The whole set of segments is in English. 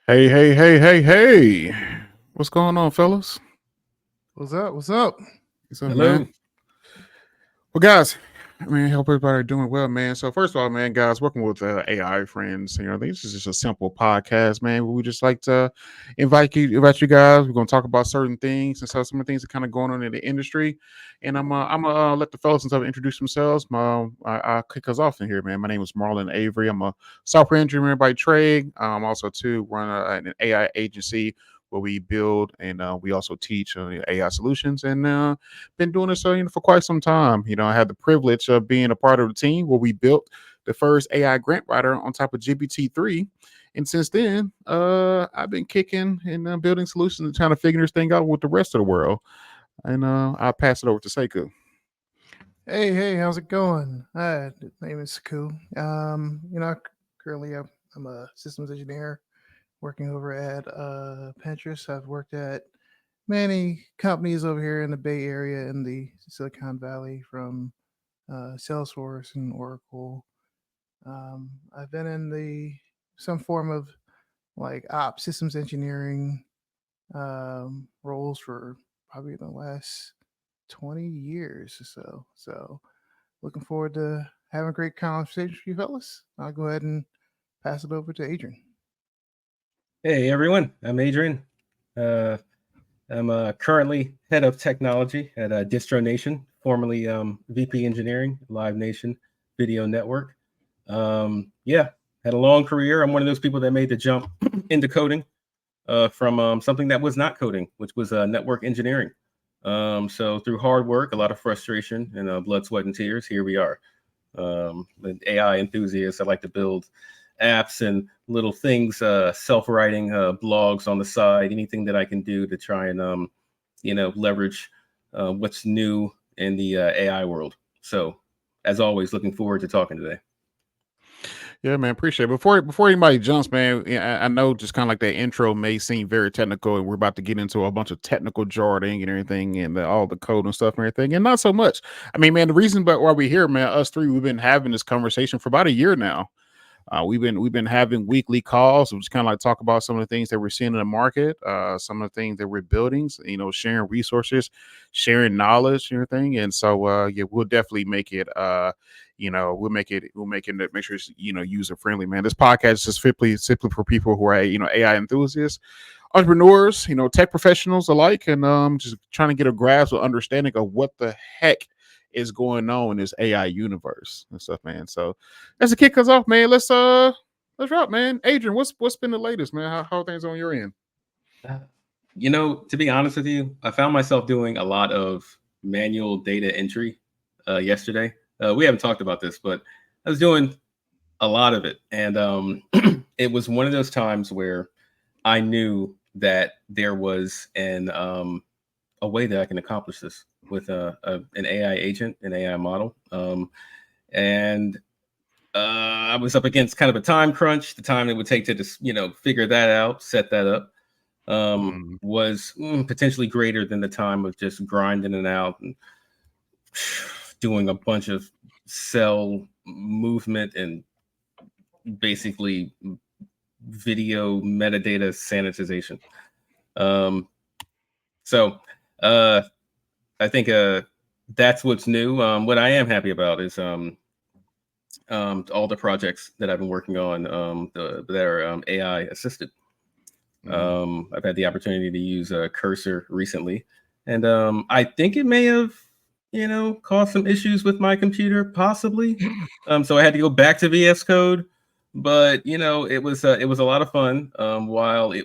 Hey. What's going on, fellas? What's up? What's up? What's up, Hello. man? Well, guys, I hope everybody doing well, man. So, first of all, man, guys, working with AI friends, I think this is just a simple podcast, man. We just like to invite you guys. We're gonna talk about certain things and so some of the things that kind of going on in the industry. And I'm gonna let the fellas themselves introduce themselves. I'll kick us off in here, man. My name is Marlon Avery. I'm a software engineer by trade. Also too run an AI agency where we build and we also teach AI solutions and been doing this for quite some time. I had the privilege of being a part of the team where we built the first AI grant writer on top of GPT-3. And since then, I've been kicking and building solutions and trying to figure this thing out with the rest of the world. And I'll pass it over to Sekou. Hey, how's it going? Hi, my name is Sekou. Currently I'm a systems engineer working over at Pinterest. I've worked at many companies over here in the Bay Area in the Silicon Valley, from Salesforce and Oracle. I've been in some form of like ops systems engineering roles for probably the last 20 years or so. So looking forward to having a great conversation with you fellas. I'll go ahead and pass it over to Adrian. Hey, everyone. I'm Adrian. I'm currently head of technology at Distro Nation, formerly VP Engineering, Live Nation Video Network. Had a long career. I'm one of those people that made the jump into coding from something that was not coding, which was network engineering. So through hard work, a lot of frustration, and blood, sweat, and tears, here we are. An AI enthusiast. I like to build apps and little things, self-writing blogs on the side, anything that I can do to try and leverage what's new in the AI world. So as always, looking forward to talking today. Yeah, man, appreciate it. Before anybody jumps, man, I know just kind of like that intro may seem very technical, and we're about to get into a bunch of technical jargon and everything, and all the code and stuff and everything, and not so much. I mean, man, the reason why we're here, man, us three, we've been having this conversation for about a year now. We've been having weekly calls, which kind of like talk about some of the things that we're seeing in the market, some of the things that we're building, sharing resources, sharing knowledge, and everything. And so, we'll definitely make it. We'll make sure it's user friendly, man. This podcast is just simply for people who are AI enthusiasts, entrepreneurs, tech professionals alike, and just trying to get a grasp or understanding of what the heck is going on in this AI universe and stuff, man. So that's to kick us off, man. Let's rock, man. Adrian, what's been the latest, man? How are things on your end? To be honest with you, I found myself doing a lot of manual data entry yesterday. We haven't talked about this, but I was doing a lot of it, and it was one of those times where I knew that there was a way that I can accomplish this with an AI agent, an AI model. And I was up against kind of a time crunch. The time it would take to just, figure that out, set that up, was potentially greater than the time of just grinding it out and doing a bunch of cell movement and basically video metadata sanitization. So I think that's what's new. What I am happy about is all the projects that I've been working on that are AI assisted. I've had the opportunity to use Cursor recently, and I think it may have, caused some issues with my computer, possibly. So I had to go back to VS Code, but it was a lot of fun while I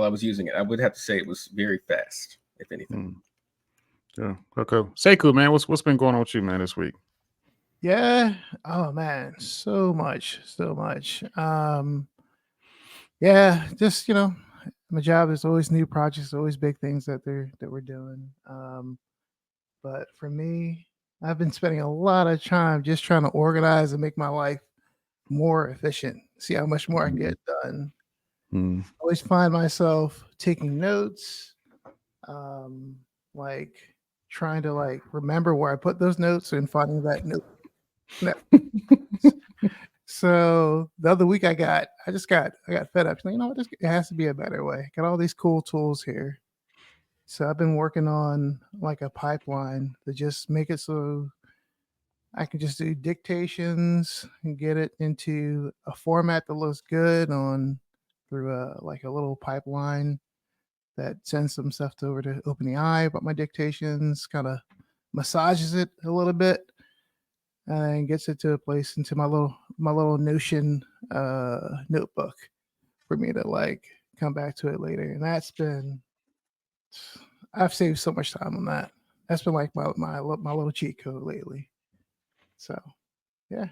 was using it. I would have to say it was very fast, if anything. Yeah, okay. Sekou, man, what's been going on with you, man, this week? Yeah. Oh man, so much. Just my job is always new projects, always big things that we're doing. But for me, I've been spending a lot of time just trying to organize and make my life more efficient. See how much more I can get done. I always find myself taking notes, like trying to remember where I put those notes and finding that note. So the other week I got fed up. Like, you know what? It has to be a better way. Got all these cool tools here. So I've been working on like a pipeline to just make it so I can just do dictations and get it into a format that looks good on through like a little pipeline that sends some stuff over to OpenAI about my dictations, kind of massages it a little bit, and gets it to a place into my little Notion notebook for me to like come back to it later. And I've saved so much time on that. That's been like my little cheat code lately. So yeah.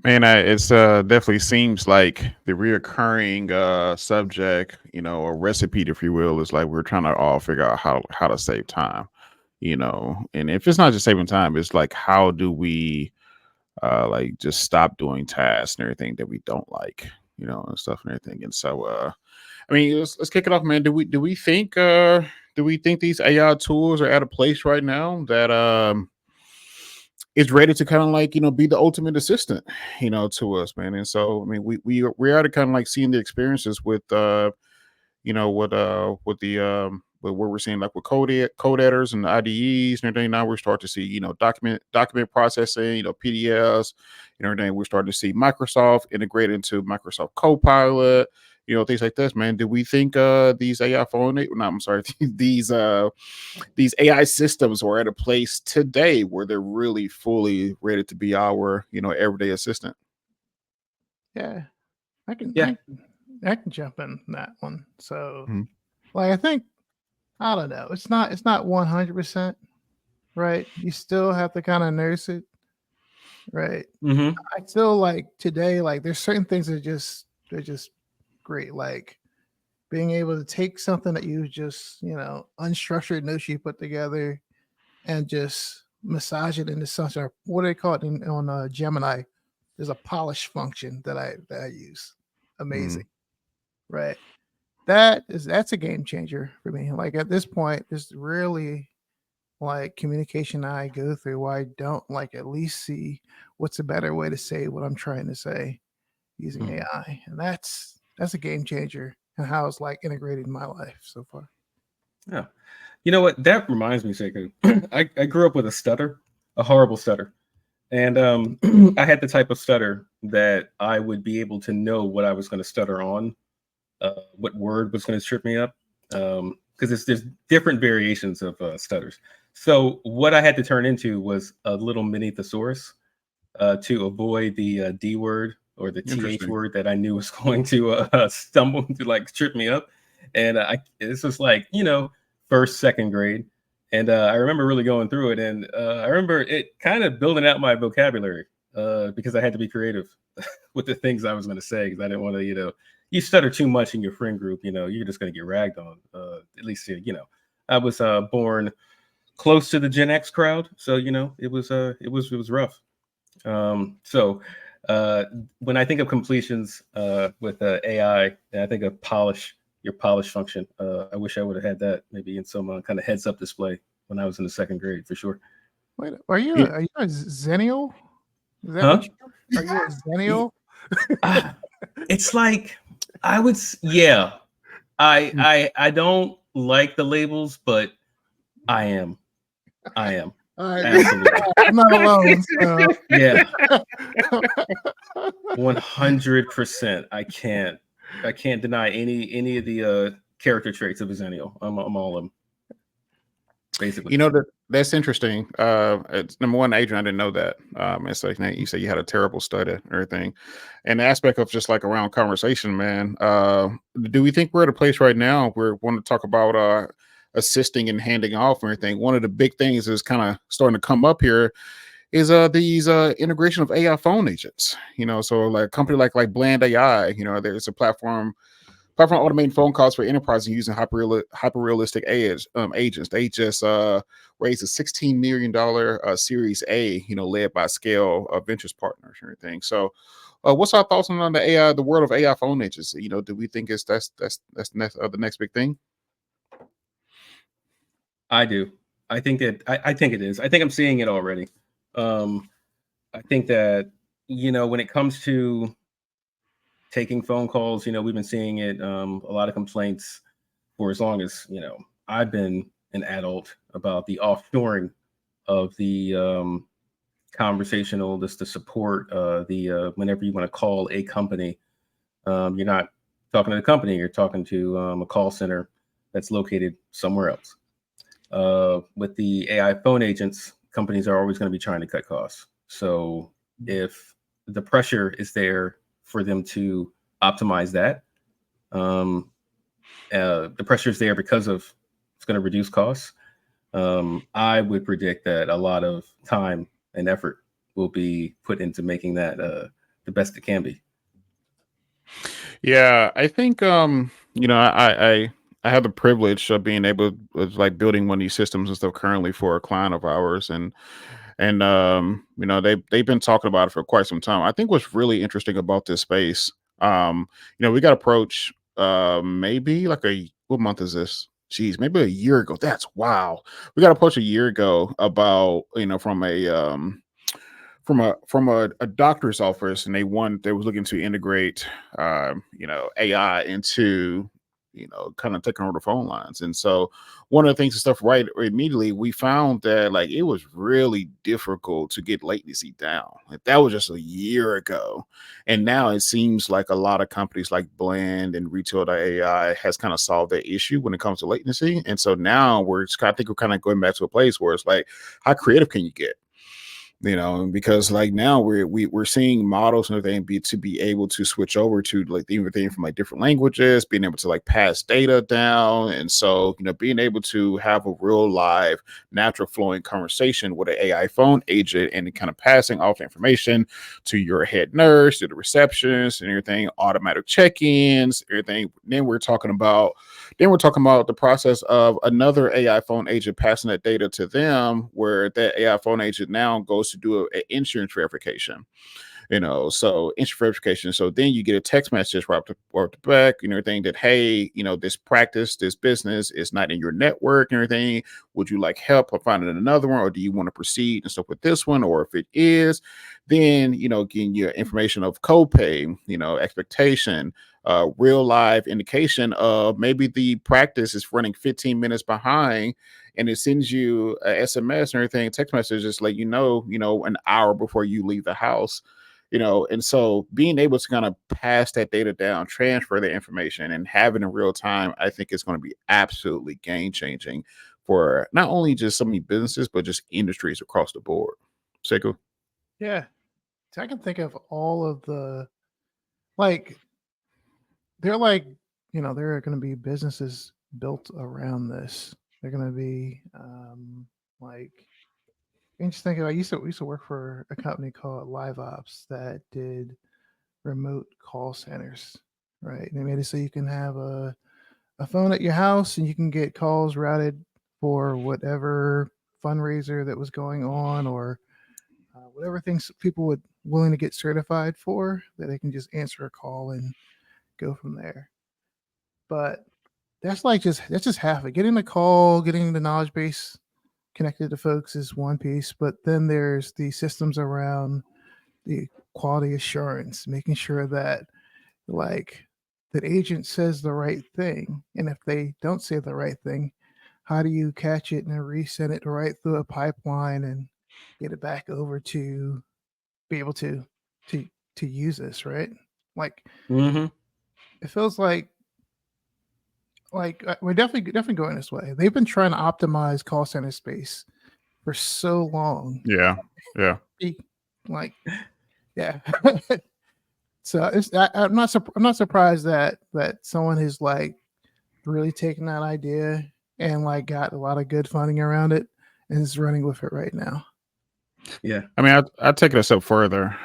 Man, it's definitely seems like the reoccurring subject, or recipe, if you will, is like we're trying to all figure out how to save time, and if it's not just saving time, it's like how do we like just stop doing tasks and everything that we don't like, and stuff and everything. And so I mean, let's kick it off, man. Do we think these AI tools are at a place right now that is ready to kind of like be the ultimate assistant, to us, man? And so I mean, we are kind of like seeing the experiences with with the with what we're seeing like with code editors and the IDEs and everything. Now we're starting to see document processing, PDFs and everything. We're starting to see Microsoft integrate into Microsoft Copilot, things like this, man. Do we think these AI phone no, I'm sorry, these AI systems are at a place today where they're really fully ready to be our everyday assistant? Yeah. I can Yeah. I can jump in that one. So Mhm. like I don't know. It's not 100%, right? You still have to kind of nurse it, right? Mm-hmm. I still like today, like there's certain things that they're just great. Like being able to take something that you just, unstructured notes you put together and just massage it into something. What do they call it on Gemini? There's a polish function that I use. Amazing, Mhm. right? That's a game changer for me. Like at this point, it's really like communication I go through where I don't like at least see what's a better way to say what I'm trying to say using Mm-hmm. AI. And that's a game changer and how it's like integrated in my life so far. Yeah. You know what? That reminds me, Sekou. I grew up with a stutter, a horrible stutter. And I had the type of stutter that I would be able to know what I was going to stutter on, what word was going to trip me up, because there's different variations of stutters. So what I had to turn into was a little mini thesaurus to avoid the D word or the TH Interesting. word that I knew was going to stumble to like trip me up. And this was like, first, second grade. And I remember really going through it. And I remember it kind of building out my vocabulary because I had to be creative with the things I was going to say because I didn't want to, you stutter too much in your friend group, you're just going to get ragged on. At least, I was born close to the Gen X crowd. So, it was rough. So when I think of completions with AI, and I think of your polish function. I wish I would have had that maybe in some kind of heads up display when I was in the second grade for sure. Wait, are you a Zennial? Is that what Huh? you are? Are you a Zennial? Ah, it's like yeah. I don't like the labels, but I am. I am. All right, Absolutely. I'm not alone. So Yeah. 100%. I can't deny any of the character traits of a Zennial. I'm all of them, basically. That's interesting. It's number one, Adrian, I didn't know that. It's like you said you had a terrible study and everything, and the aspect of just like around conversation, man. Do we think we're at a place right now where we want to talk about assisting and handing off and everything? One of the big things is kind of starting to come up here is these integration of AI phone agents. So like a company like Bland AI, there's a platform automating phone calls for enterprises using hyper realistic agents. They just raised a $16 million Series A, led by Scale Ventures partners and everything. So, what's our thoughts on the AI, the world of AI phone agents? Do we think the next big thing? I do. I think it is. I think I'm seeing it already. I think that when it comes to taking phone calls, we've been seeing it, a lot of complaints for as long as, I've been an adult about the offshoring of the conversational, this the support, the whenever you want to call a company, you're not talking to the company, you're talking to a call center that's located somewhere else. With the AI phone agents, companies are always going to be trying to cut costs. So if the pressure is there for them to optimize that, the pressure is there because of it's going to reduce costs. I would predict that a lot of time and effort will be put into making that the best it can be. Yeah, I think I have the privilege of being able of like building one of these systems and stuff currently for a client of ours, and they've been talking about it for quite some time. I think what's really interesting about this space, we got approached maybe like what month is this? Geez, maybe a year ago. That's wow. We got approached a year ago about from a doctor's office, and they was looking to integrate AI into kind of taking over the phone lines. And so one of the things and stuff, right, immediately we found that like it was really difficult to get latency down. Like that was just a year ago, and now it seems like a lot of companies like Blend and Retail.ai has kind of solved that issue when it comes to latency. And so now I think we're kind of going back to a place where it's like, how creative can you get? Because like now we're seeing models and everything be able to switch over to like everything from like different languages, being able to like pass data down. And so being able to have a real live natural flowing conversation with an AI phone agent and kind of passing off information to your head nurse, to the receptionist and everything, automatic check-ins, everything. Then we're talking about the process of another AI phone agent passing that data to them, where that AI phone agent now goes to do an insurance verification. So insurance verification. So then you get a text message right up the back and everything that, hey, this practice, this business is not in your network and everything. Would you like help or finding another one, or do you want to proceed and stuff with this one? Or if it is, then getting your information of copay, expectation, real live indication of maybe the practice is running 15 minutes behind, and it sends you a SMS and everything, text message, just let an hour before you leave the house. And so being able to kind of pass that data down, transfer the information, and have it in real time, I think is going to be absolutely game changing for not only just so many businesses, but just industries across the board. Sekou? Yeah. So I can think of all of the like they're like, there are going to be businesses built around this. They're going to be like you just think about. I used to work for a company called Live Ops that did remote call centers. Right, they made it so you can have a phone at your house and you can get calls routed for whatever fundraiser that was going on, or whatever things people would willing to get certified for, that they can just answer a call and go from there. But that's just half it. Getting the call, getting the knowledge base connected to folks is one piece, but then there's the systems around the quality assurance, making sure that like that agent says the right thing, and if they don't say the right thing, how do you catch it and resend it right through a pipeline and get it back over to be able to to use this, right? Like Hmm. it feels like we're definitely going this way. They've been trying to optimize call center space for so long. Yeah. Yeah. E- Like, yeah. So I'm not surprised that someone has like really taken that idea and like got a lot of good funding around it and is running with it right now. Yeah. I mean, I'd take it a step further.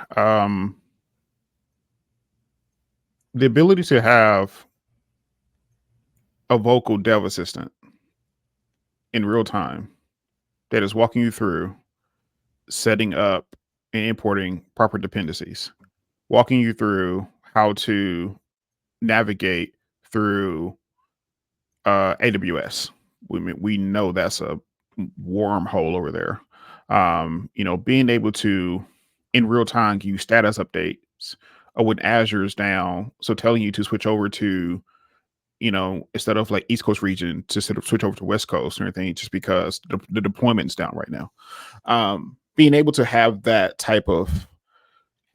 The ability to have a vocal dev assistant in real time that is walking you through setting up and importing proper dependencies, walking you through how to navigate through AWS. We know that's a wormhole over there. Being able to in real time give you status updates when Azure's down. So telling you to switch over to, instead of like East Coast region, to sort of switch over to West Coast and everything, just because the deployment's down right now. Being able to have that type of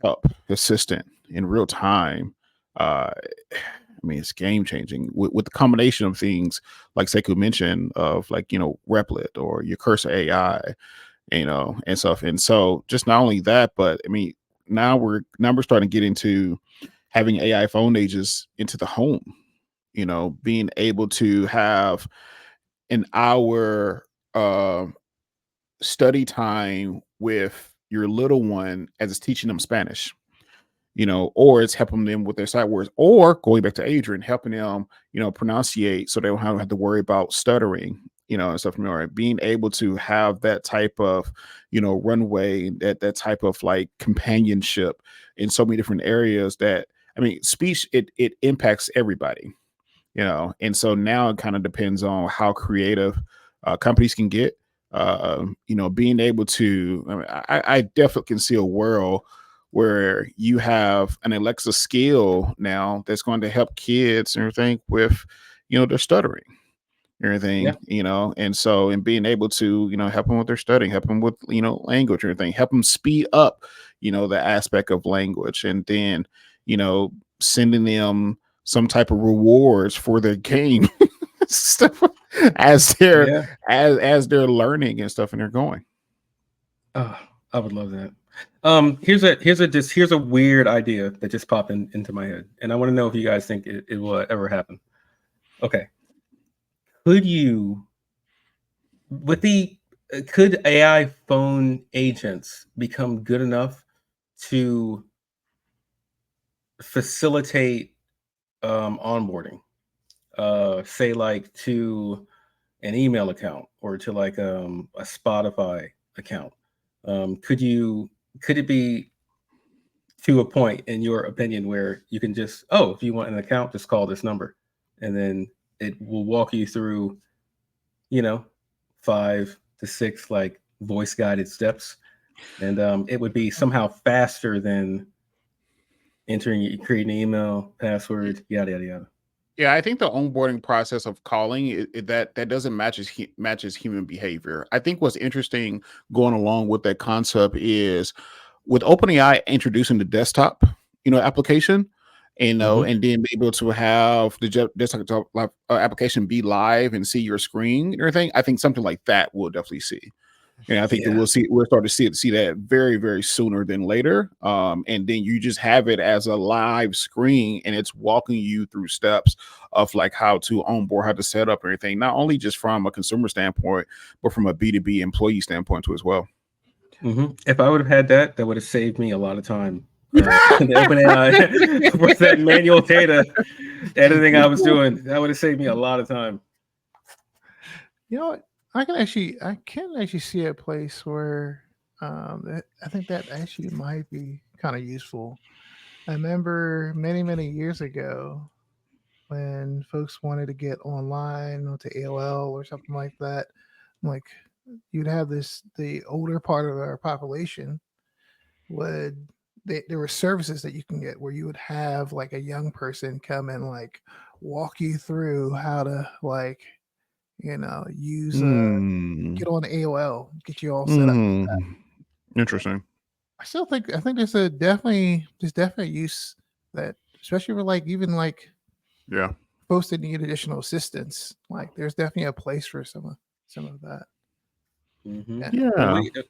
help assistant in real time, I mean, it's game changing with the combination of things like Sekou mentioned of like, Replit or your Cursor AI, and stuff. And so just not only that, but I mean, now we're starting to get into having AI phone agents into the home, being able to have an hour study time with your little one as it's teaching them Spanish, or it's helping them with their sight words, or going back to Adrian, helping them, pronunciate so they don't have to worry about stuttering, and stuff. Being able to have that type of, runway, that type of like companionship in so many different areas that, I mean, speech, it impacts everybody, and so now it kind of depends on how creative companies can get, being able to, I mean, I definitely can see a world where you have an Alexa skill now that's going to help kids and everything with, their stuttering and everything, Yeah. and so, and being able to, help them with their studying, help them with, language and everything, help them speed up, the aspect of language, and then, sending them some type of rewards for their game stuff as they're Yeah. as they're learning and stuff and they're going. Oh, I would love that. Here's a weird idea that just popped into my head, and I want to know if you guys think it will ever happen. Okay, could you with the could AI phone agents become good enough to facilitate onboarding, say like to an email account or to like a Spotify account? Could it be to a point, in your opinion, where you can just, oh, if you want an account, just call this number, and then it will walk you through, you know, 5 to 6 like voice guided steps, and it would be somehow faster than creating an email, password, yada yada yada. Yeah, I think the onboarding process of calling that doesn't matches human behavior. I think what's interesting going along with that concept is with OpenAI introducing the desktop, application, Hmm. and then be able to have the desktop application be live and see your screen and everything. I think something like that we'll definitely see. And I think that Yeah. we'll start to see that very, very sooner than later. And then you just have it as a live screen and it's walking you through steps of like how to onboard, how to set up everything, not only just from a consumer standpoint, but from a B2B employee standpoint too as well. If I would have had that, that would have saved me a lot of time. The OpenAI for that manual data editing I was doing, that would have saved me a lot of time. You know what? I can actually see a place where I think that actually might be kind of useful. I remember many years ago when folks wanted to get online onto AOL or something like that. Like you'd have the older part of our population would there were services that you can get where you would have like a young person come and like walk you through how to like use Mm, get on AOL, get you all set up. mm, interesting. I think there's definitely use that, especially for like even like Yeah. folks that need additional assistance. Like there's definitely a place for some of that. Hmm. Yeah. And Yeah.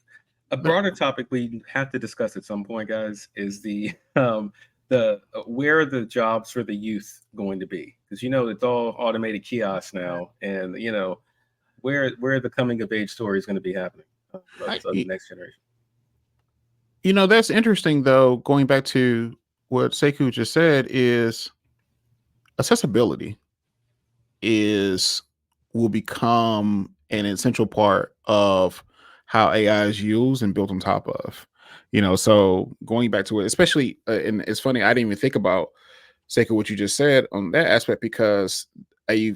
a broader topic we have to discuss at some point, guys, is the where are the jobs for the youth going to be? Because it's all automated kiosks now, and where the coming of age story is going to be happening of I, the next generation. that's interesting though. Going back to what Sekou just said is accessibility is will become an essential part of how AI is used and built on top of. So going back to it, especially, and it's funny, I didn't even think about Seika what you just said on that aspect because a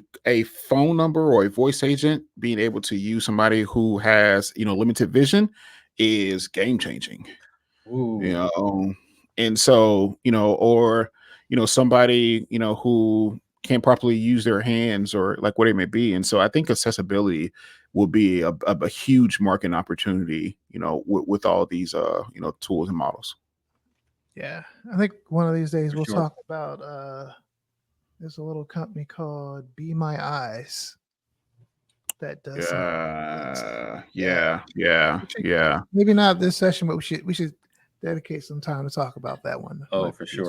phone number or a voice agent being able to use somebody who has limited vision is game changing. you Ooh, know, and so, or, somebody, who can't properly use their hands or like what it may be. And so I think accessibility will be a huge market opportunity, with all these, tools and models. Yeah, I think one of these days for we'll sure. talk about. There's a little company called Be My Eyes that does some. Yeah, Yeah. we should, maybe not this session, but we should dedicate some time to talk about that one. Oh, Might for be sure.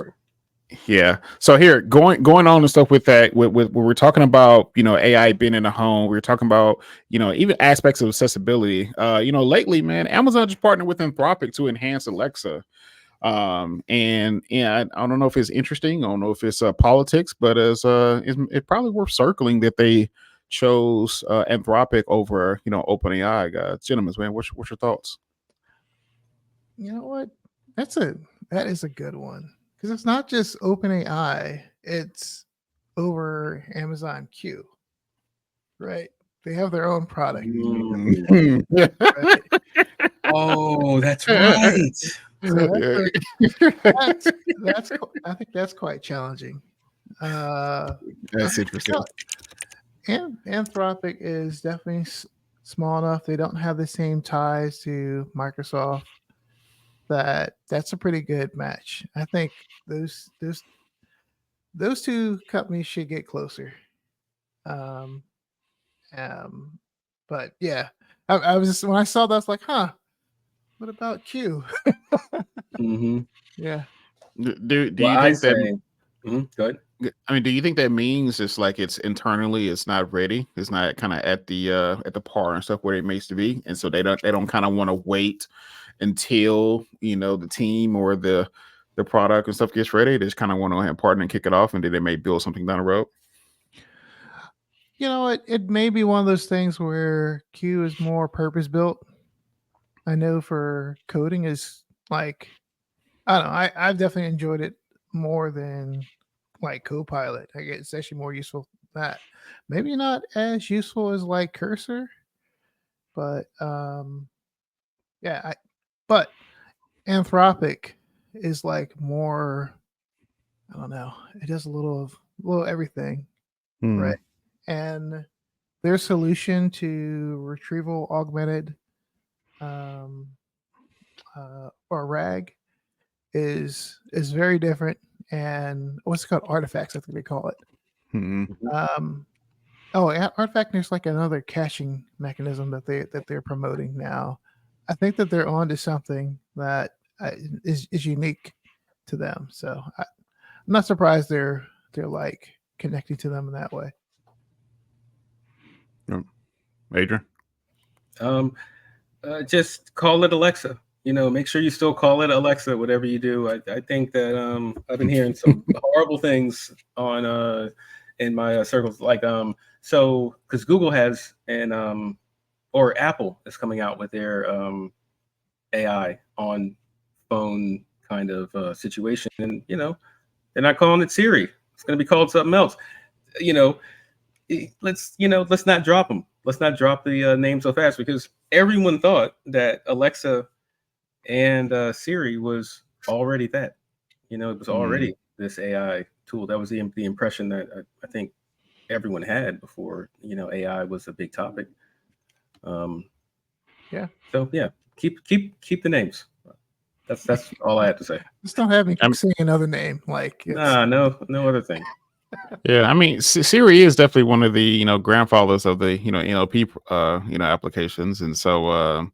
useful. Yeah. So here, going on and stuff with that, with we're talking about, AI being in the home. We're talking about, even aspects of accessibility. Lately, man, Amazon just partnered with Anthropic to enhance Alexa. And yeah, I don't know if it's interesting. I don't know if it's politics, but it's probably worth circling that they chose Anthropic over, OpenAI. Gentlemen, man, what's your thoughts? You know what? That is a good one because it's not just OpenAI; it's over Amazon Q, right? They have their own product, Mm. right? Oh, that's right. So Yeah. I think that's quite challenging. Uh, I That's think interesting. Anthropic is definitely small enough. They don't have the same ties to Microsoft. That's a pretty good match. I think those two companies should get closer. Um, um, but yeah, I was just when I saw that, I was like, huh, what about Q? Hmm. Yeah. Do Well, you I think that? say, go ahead. I mean, do you think that means it's like it's internally it's not ready? It's not kind of at the par and stuff where it makes to be, and so they don't kind of want to wait until the team or the product and stuff gets ready. They just kind of want to have partner and kick it off, and then they may build something down the road. You know, it may be one of those things where Q is more purpose built. I know for coding is like I don't know. I've definitely enjoyed it more than like Copilot. I guess it's actually more useful than that. Maybe not as useful as like Cursor, but yeah. But Anthropic is like more. I don't know. It does a little everything, Hmm. right? And their solution to retrieval augmented um, or RAG is very different. And what's it called? Artifacts, I think they call it. Hmm. Mhm. Um, oh, Artifact. There's like another caching mechanism that they're promoting now. I think that they're onto something that is unique to them. So I'm not surprised they're like connecting to them in that way. Yep. Adrian. Um, just call it Alexa. Make sure you still call it Alexa, whatever you do. I think that I've been hearing some horrible things on in my circles, like so because Google has and or Apple is coming out with their AI on phone kind of situation, and they're not calling it Siri. It's going to be called something else. You know, let's not drop them. Let's not drop the name so fast because everyone thought that Alexa and Siri was already that. It was Mm. already this AI tool. That was the impression that I think everyone had before AI was a big topic. Um, Yeah, so yeah, keep the names. That's all I have to say. just don't have me I'm, saying another name. Like it's Nah, no other thing. yeah, I mean, Siri is definitely one of the grandfathers of the NLP applications, and so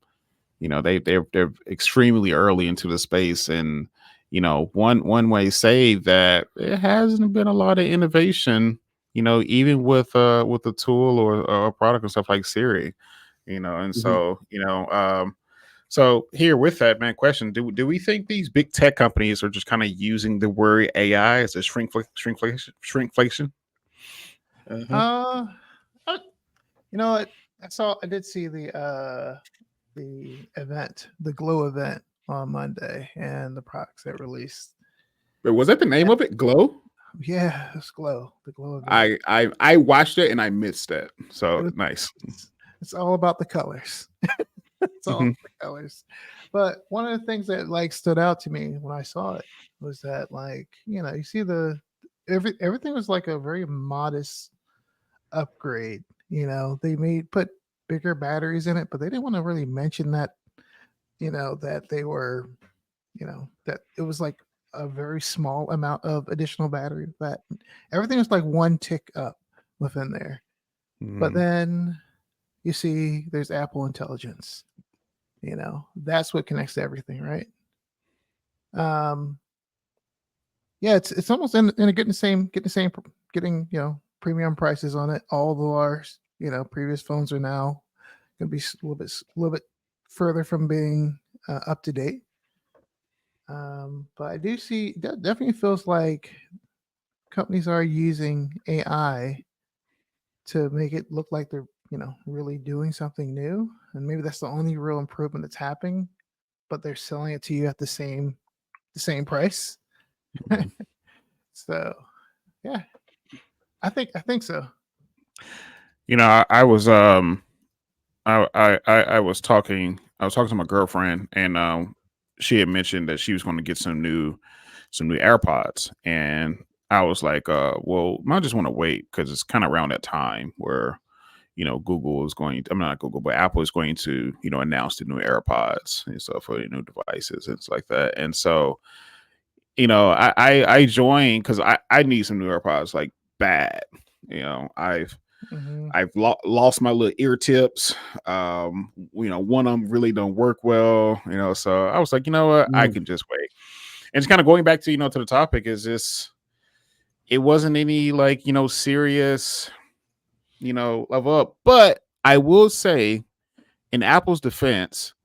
they're extremely early into the space, and one way say that it hasn't been a lot of innovation, even with the tool or a product and stuff like Siri, and Mhm. so so here with that, man, question: Do we think these big tech companies are just kind of using the word AI as a shrinkflation? Uh-huh. uh, uh, you know what? I did see the event, the Glow event on Monday, and the products that released. But was that the name of it? Glow? Yeah, it's Glow, the Glow event. I watched it and I missed that. It So was, nice. it's all about the colors. It's all the colors. But one of the things that like stood out to me when I saw it was that like, you see everything was like a very modest upgrade. They put bigger batteries in it, but they didn't want to really mention that, that they were, that it was like a very small amount of additional battery. That everything was like one tick up within there. But then you see there's Apple Intelligence. That's what connects to everything, right? Yeah, it's almost in a getting premium prices on it. All of our previous phones are now going to be a little bit further from being up to date. But I do see that definitely feels like companies are using AI to make it look like they're really doing something new, and maybe that's the only real improvement that's happening. But they're selling it to you at the same price. So yeah, I think so. I was I was talking to my girlfriend, and she had mentioned that she was going to get some new AirPods, and I was like, well, I just want to wait because it's kind of around that time where Google is going. I'm not Google, but Apple is going to announce the new AirPods and stuff for the new devices and stuff like that. And so I joined because I need some new AirPods like bad. I've lost my little ear tips. One of them really don't work well. So I was like, you know what, I can just wait. And it's kind of going back to to the topic is this. It wasn't any like serious level up, but I will say, in Apple's defense,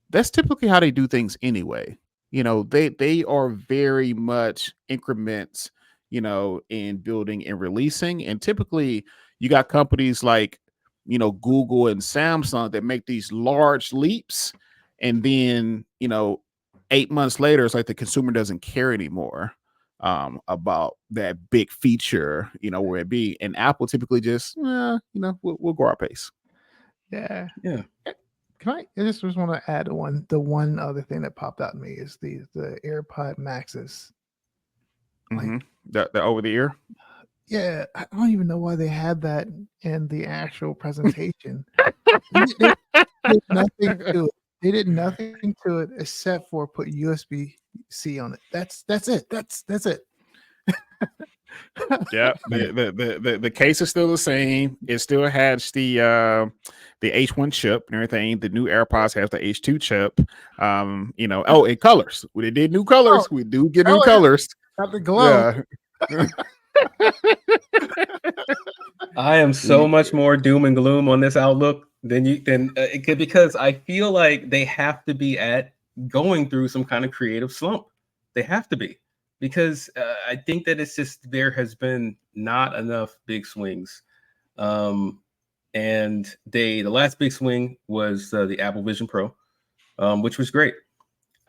that's typically how they do things anyway. They are very much increments, in building and releasing. And typically you got companies like, Google and Samsung that make these large leaps. And then, 8 months later, it's like the consumer doesn't care anymore about that big feature, where it be. And Apple typically just, we'll go our pace. Yeah. Yeah. I just want to add the one other thing that popped out to me is the AirPod Maxes. Like the over the ear. Yeah, I don't even know why they had that in the actual presentation. They did nothing to it. They did nothing to it except for put USB-C on it. That's it. That's it. Yeah, the case is still the same. It still has the H1 chip and everything. The new AirPods has the H2 chip. In colors. We did new colors. We do get new colors. Got the glow. Yeah. I am so much more doom and gloom on this outlook because I feel like they have to be going through some kind of creative slump. They have to be. Because I think that it's just there has been not enough big swings, and the last big swing was the Apple Vision Pro, which was great.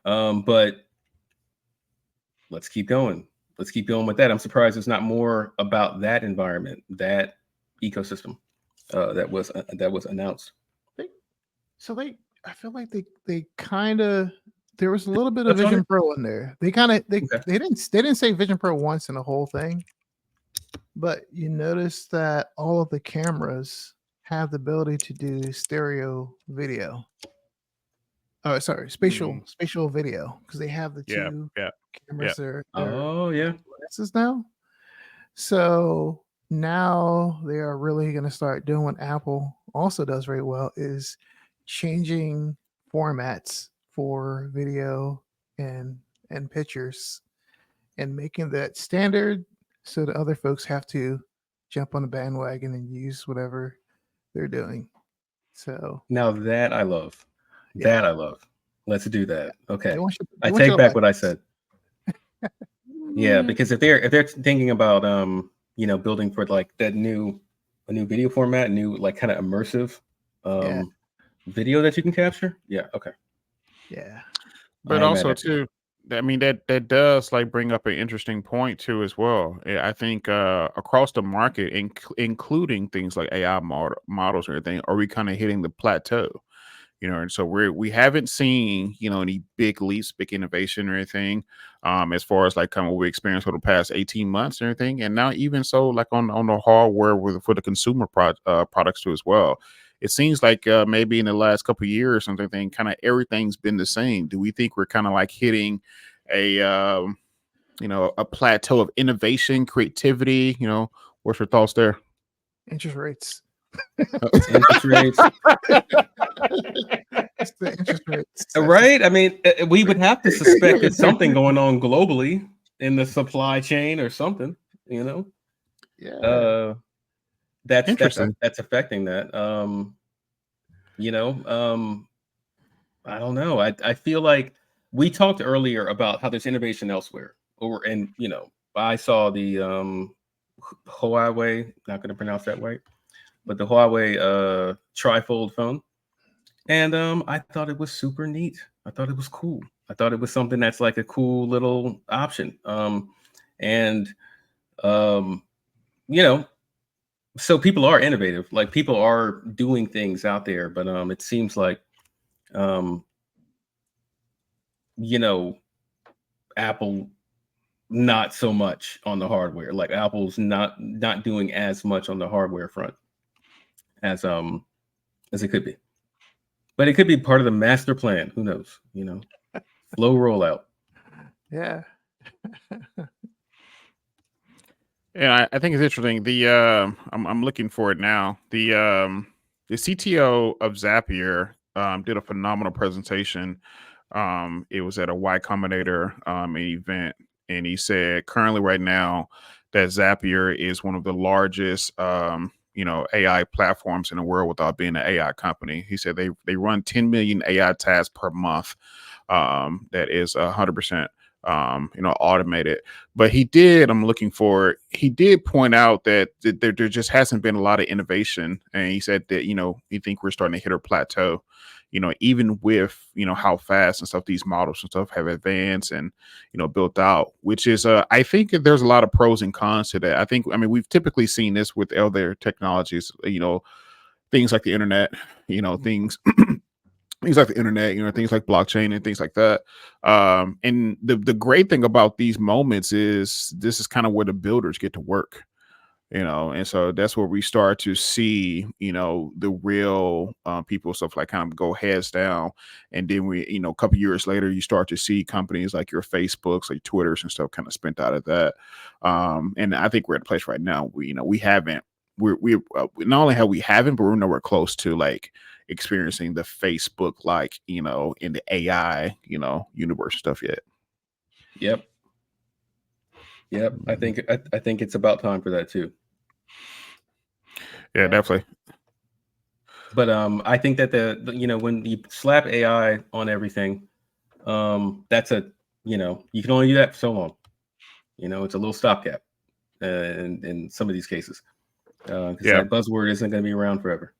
But let's keep going. Let's keep going with that. I'm surprised there's not more about that environment, that ecosystem that was announced. I feel like they kind of. There was a little bit of Vision Pro in there. They didn't say Vision Pro once in the whole thing, but you notice that all of the cameras have the ability to do stereo video. Oh, sorry, spatial video, because they have the two cameras there. Oh yeah, glasses now. So now they are really going to start doing what Apple also does very well, is changing formats for video and pictures and making that standard so the other folks have to jump on the bandwagon and use whatever they're doing. So now that I love. That I love. Let's do that. Okay. I take back what I said. Yeah, because if they're thinking about building for like a new video format, new like kind of immersive video that you can capture. Yeah, okay. Yeah. But also too, I mean that does like bring up an interesting point too as well. I think across the market, including things like AI models or anything, are we kind of hitting the plateau? And so we haven't seen, any big leaps, big innovation or anything, as far as like kind of what we experienced for the past 18 months and everything. And now even so, like on the hardware for the consumer products too as well. It seems like maybe in the last couple of years, something kind of everything's been the same. Do we think we're kind of like hitting a a plateau of innovation, creativity? What's your thoughts there? Interest rates. Interest rates. It's the interest rates. Right? I mean, we would have to suspect there's something going on globally in the supply chain or something, Yeah. That's Interesting. that's affecting that. I don't know. I feel like we talked earlier about how there's innovation elsewhere. And I saw the Huawei, not going to pronounce that right, but the Huawei trifold phone. And I thought it was super neat. I thought it was cool. I thought it was something that's like a cool little option. And you know, so people are innovative. Like people are doing things out there, but it seems like um, you know, Apple not so much on the hardware. Like Apple's not doing as much on the hardware front as it could be. But it could be part of the master plan. Who knows? Slow rollout. Yeah. Yeah, I think it's interesting. I'm looking for it now. The CTO of Zapier did a phenomenal presentation. It was at a Y Combinator event, and he said currently right now that Zapier is one of the largest AI platforms in the world without being an AI company. He said they run 10 million AI tasks per month. That is 100% automated. But I'm looking for it. He did point out that there just hasn't been a lot of innovation. And he said that, you think we're starting to hit a plateau, even with, how fast and stuff these models and stuff have advanced and, built out, which is, I think there's a lot of pros and cons to that. I mean, we've typically seen this with other technologies, things like the internet, things like the internet, things like blockchain and things like that. And the great thing about these moments is this is kind of where the builders get to work, and so that's where we start to see, the real people stuff like kind of go heads down. And then a couple years later, you start to see companies like your Facebooks, like Twitters and stuff kind of spent out of that. And I think we're at a place right now we haven't, not only have we haven't, but we're nowhere close to like experiencing the Facebook like in the AI universe stuff yet. Yep. I think it's about time for that too. Yeah, definitely. But I think that when you slap AI on everything, that's you can only do that for so long. It's a little stopgap in some of these cases because that buzzword isn't going to be around forever.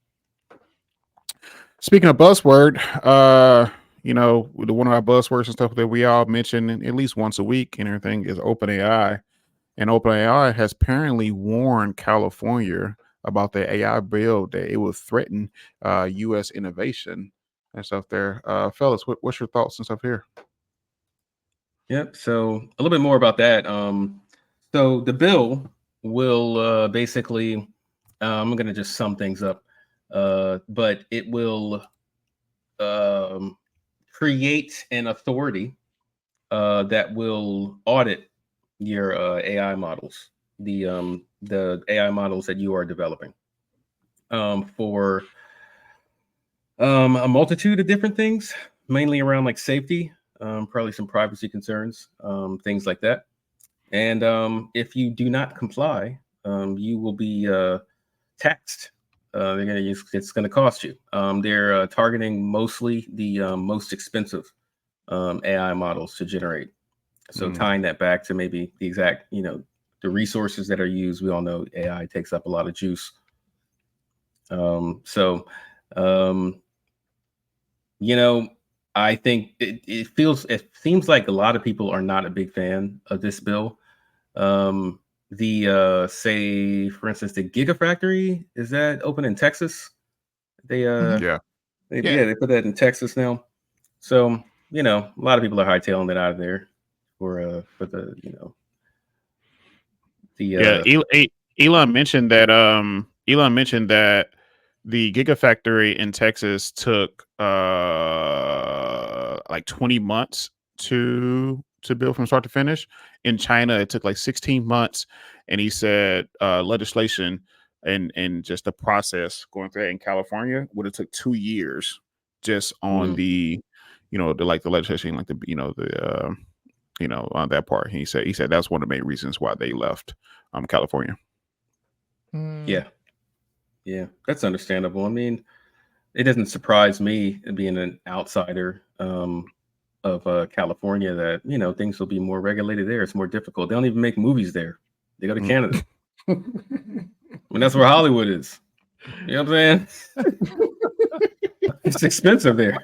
Speaking of buzzword, one of our buzzwords and stuff that we all mention at least once a week and everything is OpenAI. And OpenAI has apparently warned California about the AI bill that it will threaten U.S. innovation and stuff there. Fellas, what's your thoughts and stuff here? Yep. So a little bit more about that. So the bill will basically, I'm going to just sum things up, but it will create an authority that will audit your AI models, the AI models that you are developing for a multitude of different things, mainly around like safety, probably some privacy concerns, things like that. And if you do not comply, you will be taxed. It's going to cost you. They're targeting mostly the most expensive AI models to generate. So tying that back to maybe the exact, the resources that are used. We all know AI takes up a lot of juice. I think it seems like a lot of people are not a big fan of this bill. Say for instance, the Gigafactory, is that open in Texas? They Yeah. They put that in Texas now. So a lot of people are hightailing it out of there for the Yeah, Elon mentioned that. Elon mentioned that the Gigafactory in Texas took like 20 months to build from start to finish. In China, it took like 16 months, and he said legislation and just the process going through that in California would have took 2 years just on the the legislation, like on that part. He said that's one of the main reasons why they left California. Yeah, that's understandable. I mean, it doesn't surprise me being an outsider of California that things will be more regulated there. It's more difficult. They don't even make movies there. They go to Canada. I mean, that's where Hollywood is. You know what I'm saying? It's expensive there.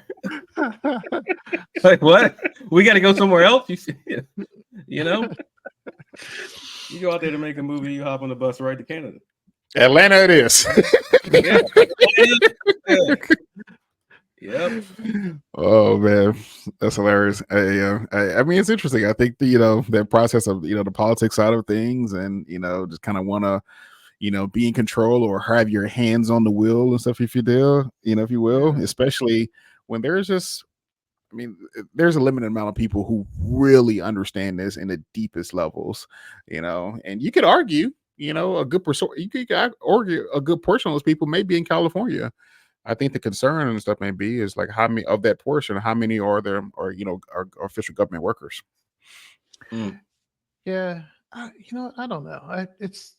Like, what? We got to go somewhere else? You know? You go out there to make a movie, you hop on the bus right to Canada. Atlanta it is. Yep. Oh man, that's hilarious. I mean, it's interesting. I think that process of the politics side of things, and just kind of want to be in control or have your hands on the wheel and stuff, if you do, if you will, especially when there's just, I mean, there's a limited amount of people who really understand this in the deepest levels, and you could argue, a good you could argue a good portion of those people may be in California. I think the concern and stuff may be is like how many of that portion, how many are there, or are official government workers. Yeah, I don't know. It's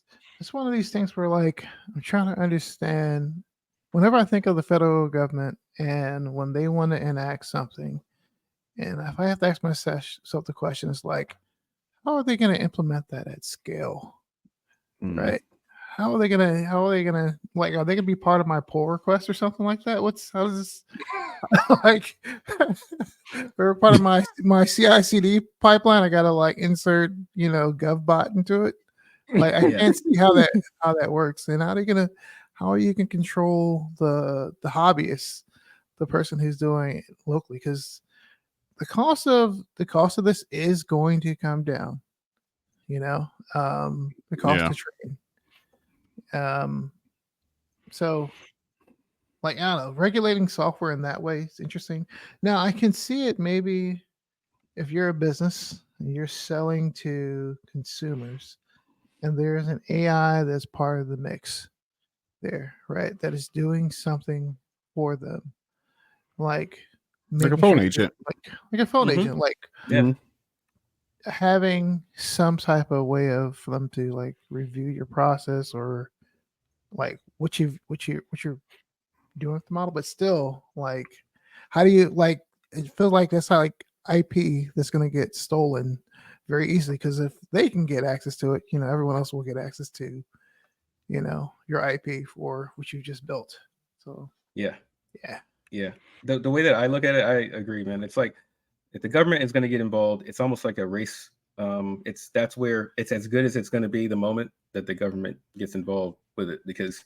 one of these things where like I'm trying to understand. Whenever I think of the federal government and when they want to enact something, and if I have to ask myself the question, is like, how are they going to implement that at scale? Right? How are they gonna like? Are they gonna be part of my pull request or something like that? How does this like? Or part of my CI/CD pipeline? I gotta like insert GovBot into it. Like I can't see how that works. And how are you gonna control the hobbyist, the person who's doing it locally? Because the cost of this is going to come down. The cost to train. So like I don't know, regulating software in that way is interesting. Now I can see it maybe if you're a business and you're selling to consumers and there's an AI that's part of the mix there, right? That is doing something for them. Like a phone agent. Like a phone agent, like having some type of way of them to like review your process or like what you're doing with the model, but still like how do you like it feels like that's how like IP that's going to get stolen very easily, because if they can get access to it, everyone else will get access to your IP for what you just built. So yeah. The way that I look at it, I agree, man. It's like if the government is going to get involved, it's almost like a race. That's where it's as good as it's going to be the moment that the government gets involved with it, because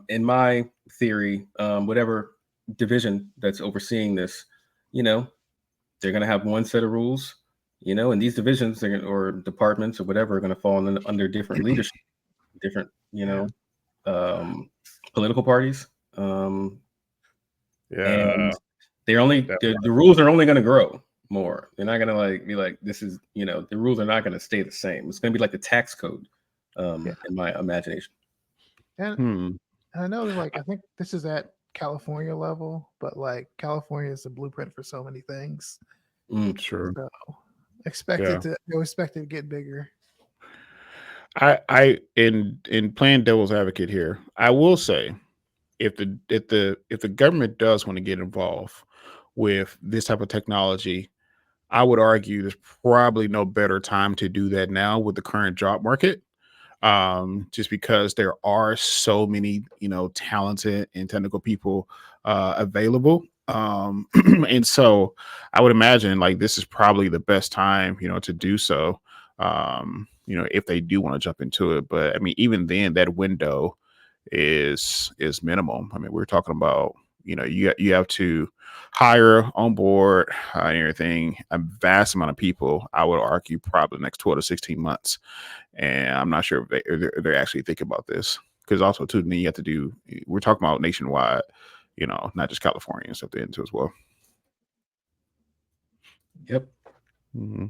in my theory, whatever division that's overseeing this, they're going to have one set of rules, and these divisions or departments or whatever are going to fall under different leadership, different, political parties. And the rules are only going to grow more. They're not going to be like, this is, the rules are not going to stay the same. It's going to be like the tax code in my imagination. And I know like I think this is at California level, but like California is the blueprint for so many things. Sure. So expect it to get bigger. I in playing devil's advocate here, I will say if the government does want to get involved with this type of technology, I would argue there's probably no better time to do that now with the current job market. Just because there are so many, talented and technical people available. And so I would imagine like this is probably the best time, to do so. If they do want to jump into it. But I mean, even then that window is minimal. I mean, we're talking about you have to hire on board and everything a vast amount of people. I would argue probably the next 12 to 16 months, and I'm not sure if they're actually thinking about this, because also too then you have to do. We're talking about nationwide, not just California and stuff into as well. Yep. Mm-hmm.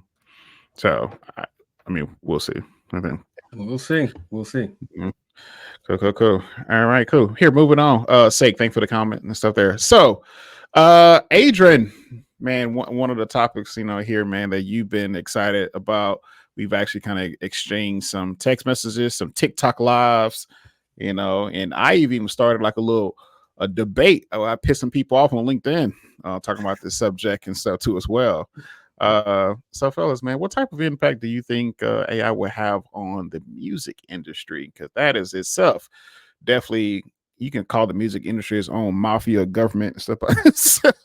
So I mean, we'll see. I think we'll see. Mm-hmm. Cool. All right, cool. Here, moving on. Sekou, thanks for the comment and stuff there. So, Adrian, man, one of the topics, here, man, that you've been excited about. We've actually kind of exchanged some text messages, some TikTok lives, and I even started like a debate. I pissed some people off on LinkedIn, talking about this subject and stuff too as well. So fellas, man, what type of impact do you think AI will have on the music industry? Because that is itself definitely, you can call the music industry its own mafia government and stuff by itself.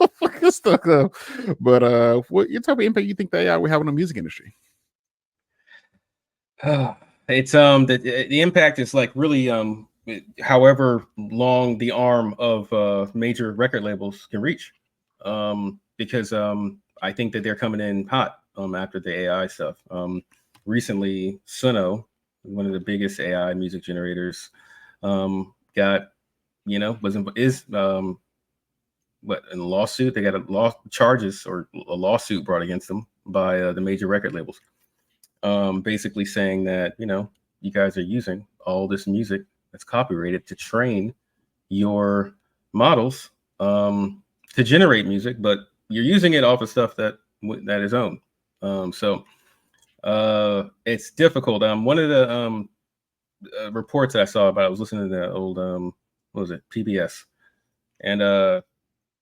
But what type of impact you think the AI will have on the music industry? It's the impact is like really however long the arm of major record labels can reach, because I think that they're coming in hot after the AI stuff. Recently, Suno, one of the biggest AI music generators, got is in a lawsuit. They got charges or a lawsuit brought against them by the major record labels, basically saying that you guys are using all this music that's copyrighted to train your models to generate music, but you're using it off of stuff that is owned. So it's difficult. One of the reports that I saw about, I was listening to the old what was it, PBS, and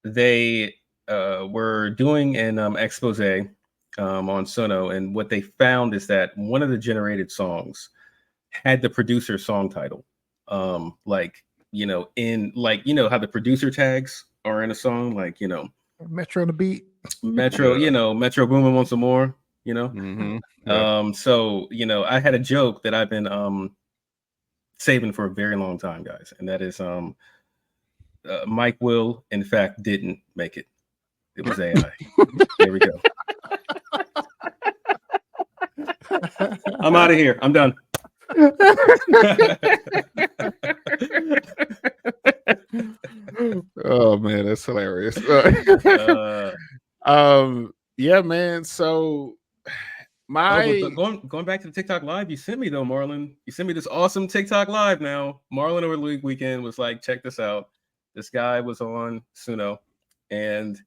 they were doing an expose on Suno, and what they found is that one of the generated songs had the producer song title, in how the producer tags are in a song, Metro on the beat, Metro, Metro Boomin' Want Some More, Mm-hmm. Yeah. So I had a joke that I've been saving for a very long time, guys, and that is Mike Will in fact didn't make it. It was AI. There we go. I'm out of here. I'm done. Oh man, that's hilarious. Yeah, man. So going back to the TikTok live you sent me though, Marlon. You sent me this awesome TikTok live now. Marlon over the weekend was like, check this out. This guy was on Suno, and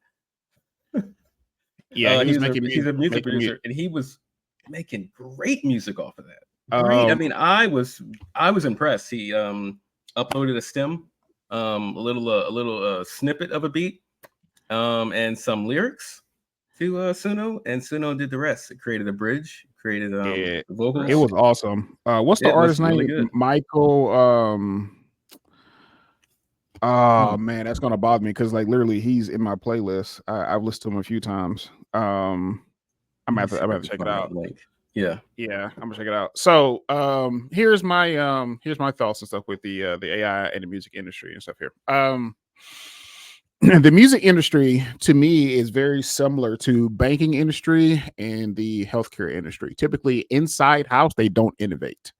yeah, he's a music producer, and he was making great music off of that. Great. I mean, I was impressed. He uploaded a stem, a little snippet of a beat, and some lyrics to Suno, and Suno did the rest. It created a bridge, created the vocals. It was awesome. What's the artist's name? Really Michael. Oh man, that's gonna bother me because literally he's in my playlist. I've listened to him a few times. I'm gonna have to check it out. Yeah, I'm gonna check it out. So here's my thoughts and stuff with the AI and the music industry and stuff here. The music industry to me is very similar to banking industry and the healthcare industry. Typically inside house, they don't innovate.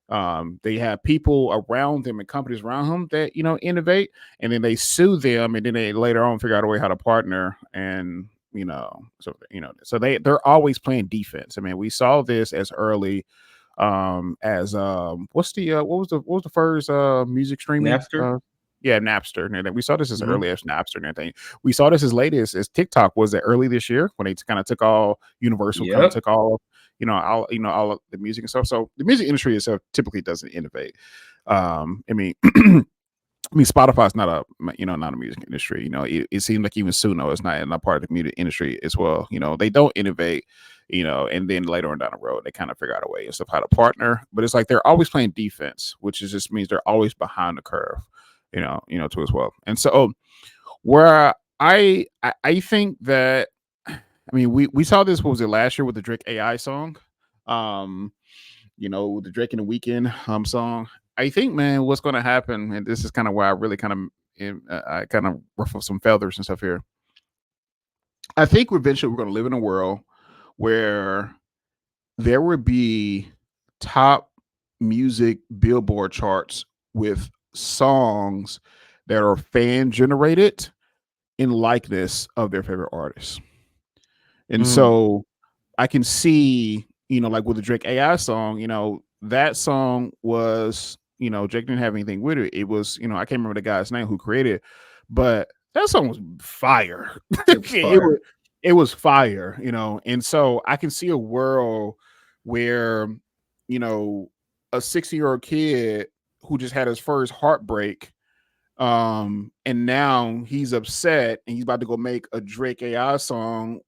They have people around them and companies around them that innovate, and then they sue them, and then they later on figure out a way how to partner, and so they're always playing defense. I mean, we saw this as early as what was the first music streaming? Napster. Yeah, Napster. And we saw this as early as Napster and everything. We saw this as late as TikTok was early this year when they kind of took all Universal, kind of took all all of the music and stuff. So the music industry itself typically doesn't innovate. I mean, Spotify's not a music industry. It seems like even Suno is not part of the music industry as well. They don't innovate. And then later on down the road, they kind of figure out a way and stuff how to partner. But it's like they're always playing defense, which just means they're always behind the curve. Too as well. And so where I think that, I mean, we saw this, what was it, last year with the Drake AI song, the Drake and the Weeknd song. I think, man, what's going to happen, and this is kind of where I really kind of and I kind of ruffle some feathers and stuff here. I think eventually we're going to live in a world where there would be top music Billboard charts with songs that are fan generated in likeness of their favorite artists. And so I can see, like with the Drake AI song, that song was, Drake didn't have anything with it. It was, I can't remember the guy's name who created it, but that song was fire. It was fire, and so I can see a world where, a 60-year-old kid who just had his first heartbreak, and now he's upset and he's about to go make a Drake AI song,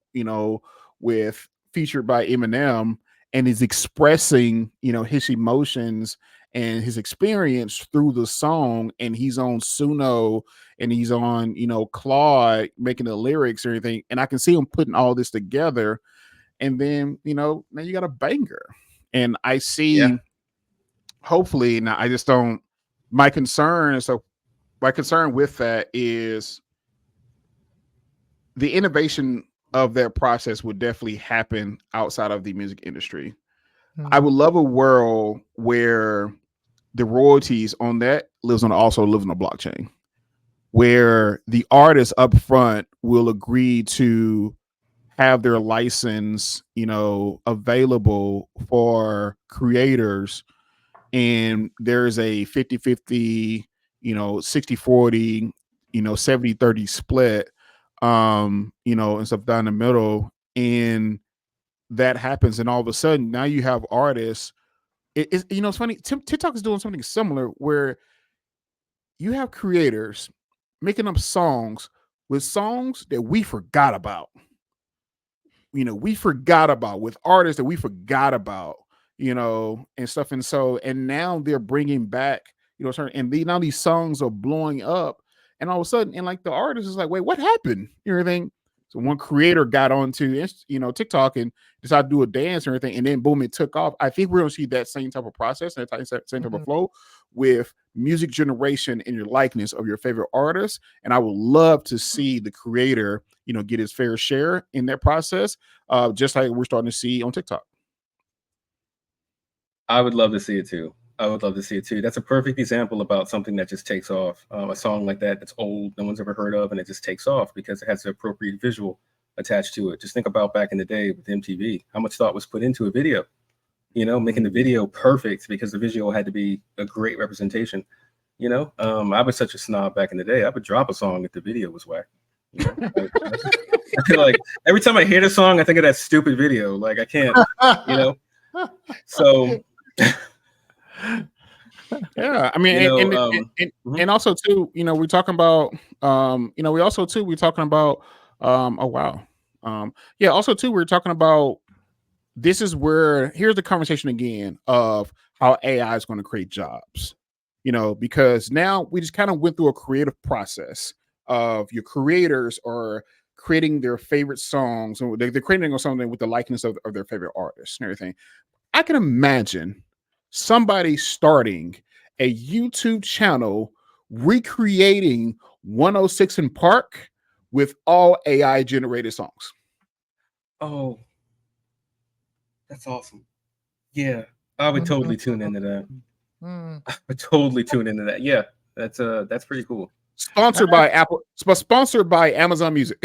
with featured by Eminem, and is expressing, his emotions and his experience through the song, and he's on Suno and he's on, Claude making the lyrics or anything, and I can see him putting all this together, and then, now you got a banger. And I see, hopefully, now I just don't, my concern with that is the innovation of that process would definitely happen outside of the music industry. I would love a world where the royalties on that also lives on a blockchain, where the artist up front will agree to have their license, available for creators, and there's a 50-50, 60-40, 70-30 split, and stuff down the middle. And that happens, and all of a sudden now you have artists. It's funny. TikTok is doing something similar where you have creators making up songs that we forgot about. We forgot about, with artists that we forgot about, and stuff. And so, and now they're bringing back, now these songs are blowing up, and all of a sudden, and like the artist is like, wait, what happened? Everything. So one creator got onto, TikTok and decided to do a dance or anything, and then boom, it took off. I think we're going to see that same type of process, and that same type of flow with music generation and your likeness of your favorite artist. And I would love to see the creator, get his fair share in that process, just like we're starting to see on TikTok. I would love to see it too. That's a perfect example about something that just takes off. A song like that's old, no one's ever heard of, and it just takes off because it has the appropriate visual attached to it. Just think about back in the day with MTV, how much thought was put into a video, making the video perfect because the visual had to be a great representation. I was such a snob back in the day. I would drop a song if the video was whack. I feel like every time I hear the song, I think of that stupid video. Like I can't, So yeah, I mean, and also too, we're talking about, we're talking about, oh wow, yeah, also too, we're talking about, this is where, here's the conversation again of how AI is going to create jobs, because now we just kind of went through a creative process of your creators are creating their favorite songs, and they're creating something with the likeness of their favorite artists and everything. I can imagine somebody starting a YouTube channel recreating 106 in Park with all AI generated songs. Oh, that's awesome. Yeah, I would totally tune into that. I would totally tune into that. Yeah, that's pretty cool. Sponsored by Apple, sponsored by Amazon Music.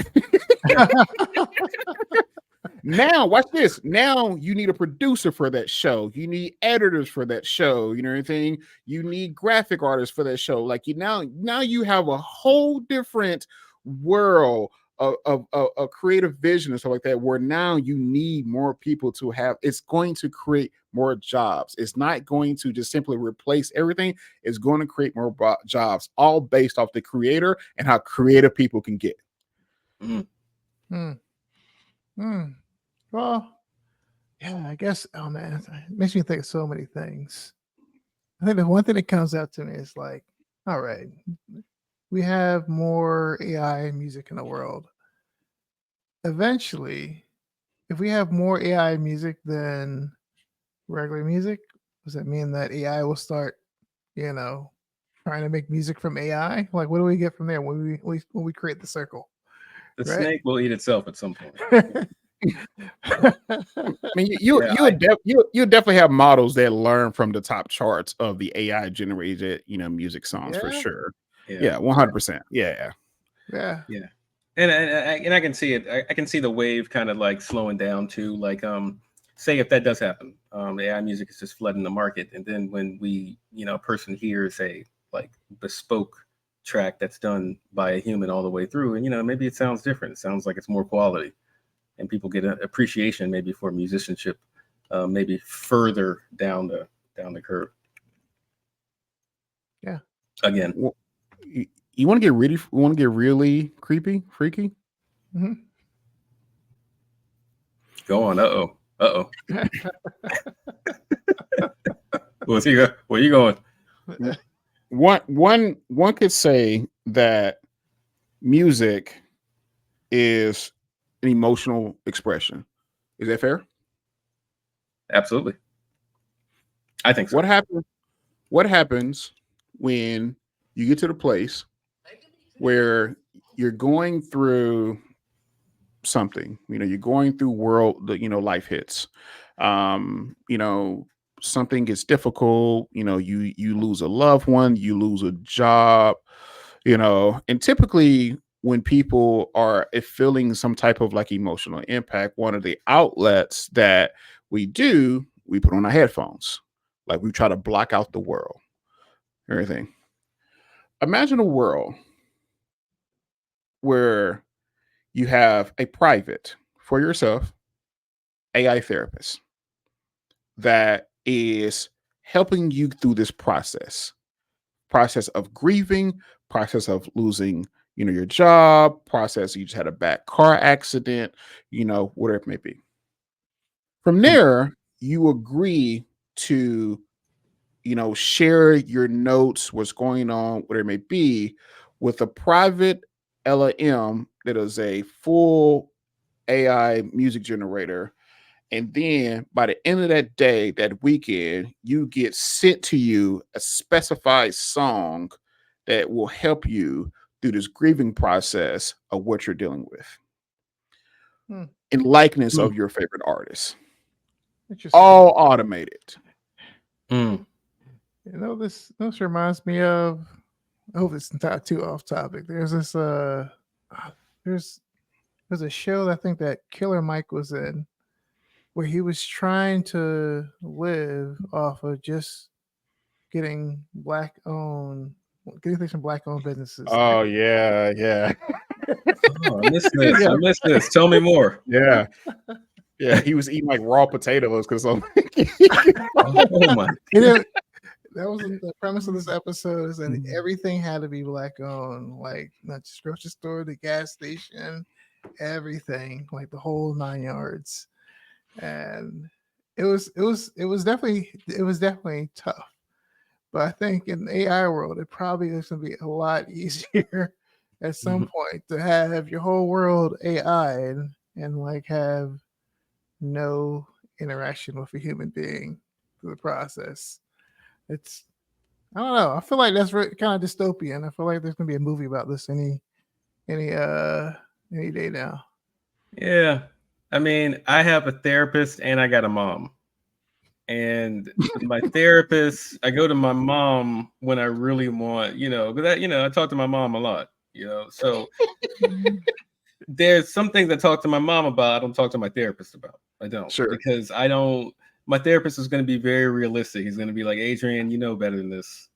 Now, watch this. Now you need a producer for that show. You need editors for that show. You know anything? You need graphic artists for that show. Like now you have a whole different world of creative vision and stuff like that, where now you need more people to have. It's going to create more jobs. It's not going to just simply replace everything. It's going to create more jobs, all based off the creator and how creative people can get. Well, yeah, I guess. Oh man, it makes me think of so many things. I think the one thing that comes out to me is like, all right, we have more AI music in the world. Eventually, if we have more AI music than regular music, does that mean that AI will start, trying to make music from AI. Like, what do we get from there when we create the circle? The Right? snake will eat itself at some point. I mean, you definitely have models that learn from the top charts of the AI generated, music songs for Yeah. sure. Yeah. Yeah, 100%. Yeah. Yeah. Yeah. And I can see it. I can see the wave kind of like slowing down too. Like say if that does happen, AI music is just flooding the market, and then when a person hears a like bespoke track that's done by a human all the way through, and maybe it sounds different. It sounds like it's more quality, and people get an appreciation maybe for musicianship, maybe further down the curve. Yeah. Again, Well, you want to get really creepy, freaky? Mm-hmm. go on. Uh-oh. Where you going? One could say that music is an emotional expression. Is that fair? Absolutely. I think so. What happens when you get to the place where you're going through something, you're going through life hits, something gets difficult, you lose a loved one, you lose a job, and typically when people are feeling some type of like emotional impact, one of the outlets that we put on our headphones, like we try to block out the world, everything. Imagine a world where you have a private for yourself AI therapist that is helping you through this process of grieving, process of losing, your job, process you just had a bad car accident, whatever it may be. From there, you agree to, share your notes, what's going on, whatever it may be, with a private LLM that is a full AI music generator. And then by the end of that day, that weekend, you get sent to you a specified song that will help you through this grieving process of what you're dealing with in likeness of your favorite artist. All automated. This reminds me of, I hope it's not too off topic. There's this there's a show that I think that Killer Mike was in, where he was trying to live off of just getting things from black owned businesses. Oh yeah. Oh, I missed this. Tell me more. Yeah. He was eating like raw potatoes because Oh my. That was the premise of this episode, and everything had to be black owned, like not just grocery store, the gas station, everything, like the whole 9 yards. And it was definitely tough. But I think in the AI world, it probably is going to be a lot easier at some point to have your whole world AI and like have no interaction with a human being through the process. I don't know. I feel like that's kind of dystopian. I feel like there's gonna be a movie about this any day now. Yeah. I mean, I have a therapist and I got a mom. And my therapist, I go to my mom when I really want, because I talk to my mom a lot, so there's some things I talk to my mom about, I don't talk to my therapist about. I don't. Sure. Because my therapist is going to be very realistic. He's going to be like, Adrian, you know better than this,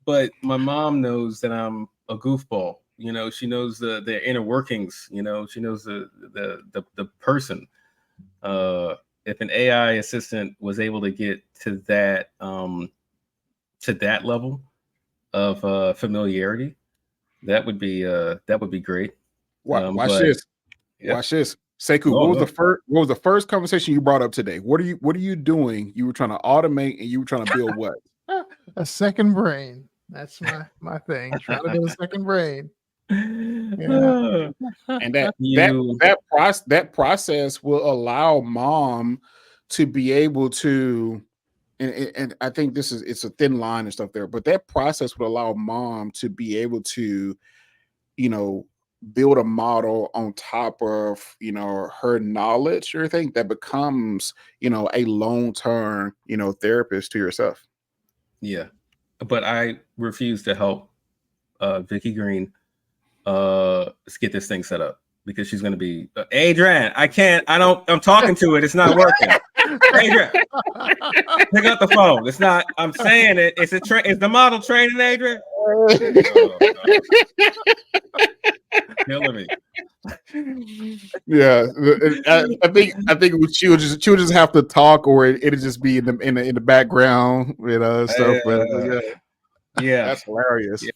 But my mom knows that I'm a goofball. She knows the inner workings. She knows the person. If an AI assistant was able to get to that level of familiarity, that would be great. Watch this. Yeah. Watch this. Sekou, what was the first conversation you brought up today? What are you doing? You were trying to automate and you were trying to build what? A second brain. That's my thing. Trying to build a second brain. Yeah. And that process will allow mom to be able to and I think it's a thin line and stuff there, but that process would allow mom to be able to, you know, build a model on top of, you know, her knowledge or everything that becomes, you know, a long-term, you know, therapist to yourself. Yeah, but I refuse to help Vicky Green get this thing set up because she's going to be Adrian. I can't. I don't. I'm talking to it. It's not working. Adrian, pick up the phone. It's not. I'm saying it. It's Is the model training, Adrian? Oh, killing me. Yeah, I think she'll just have to talk, or it'll just be in the background, you know, stuff. But yeah, that's hilarious. Yeah.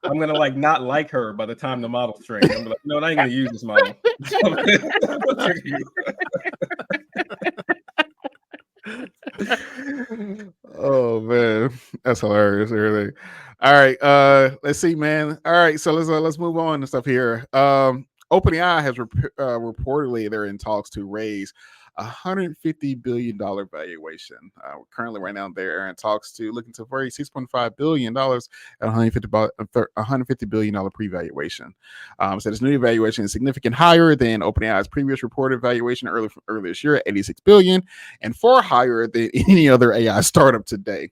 I'm gonna not like her by the time the model's trained. I'm like, no, I ain't gonna use this model. Oh man, that's hilarious. Everything. All right, let's see, man. All right, so let's move on and stuff here. OpenAI has reportedly they're in talks to raise $150 billion valuation. Currently, right now, they're in talks to looking to raise $6.5 billion at $150 billion pre-valuation. So this new valuation is significantly higher than OpenAI's previous reported valuation earlier this year at $86 billion, and far higher than any other AI startup today.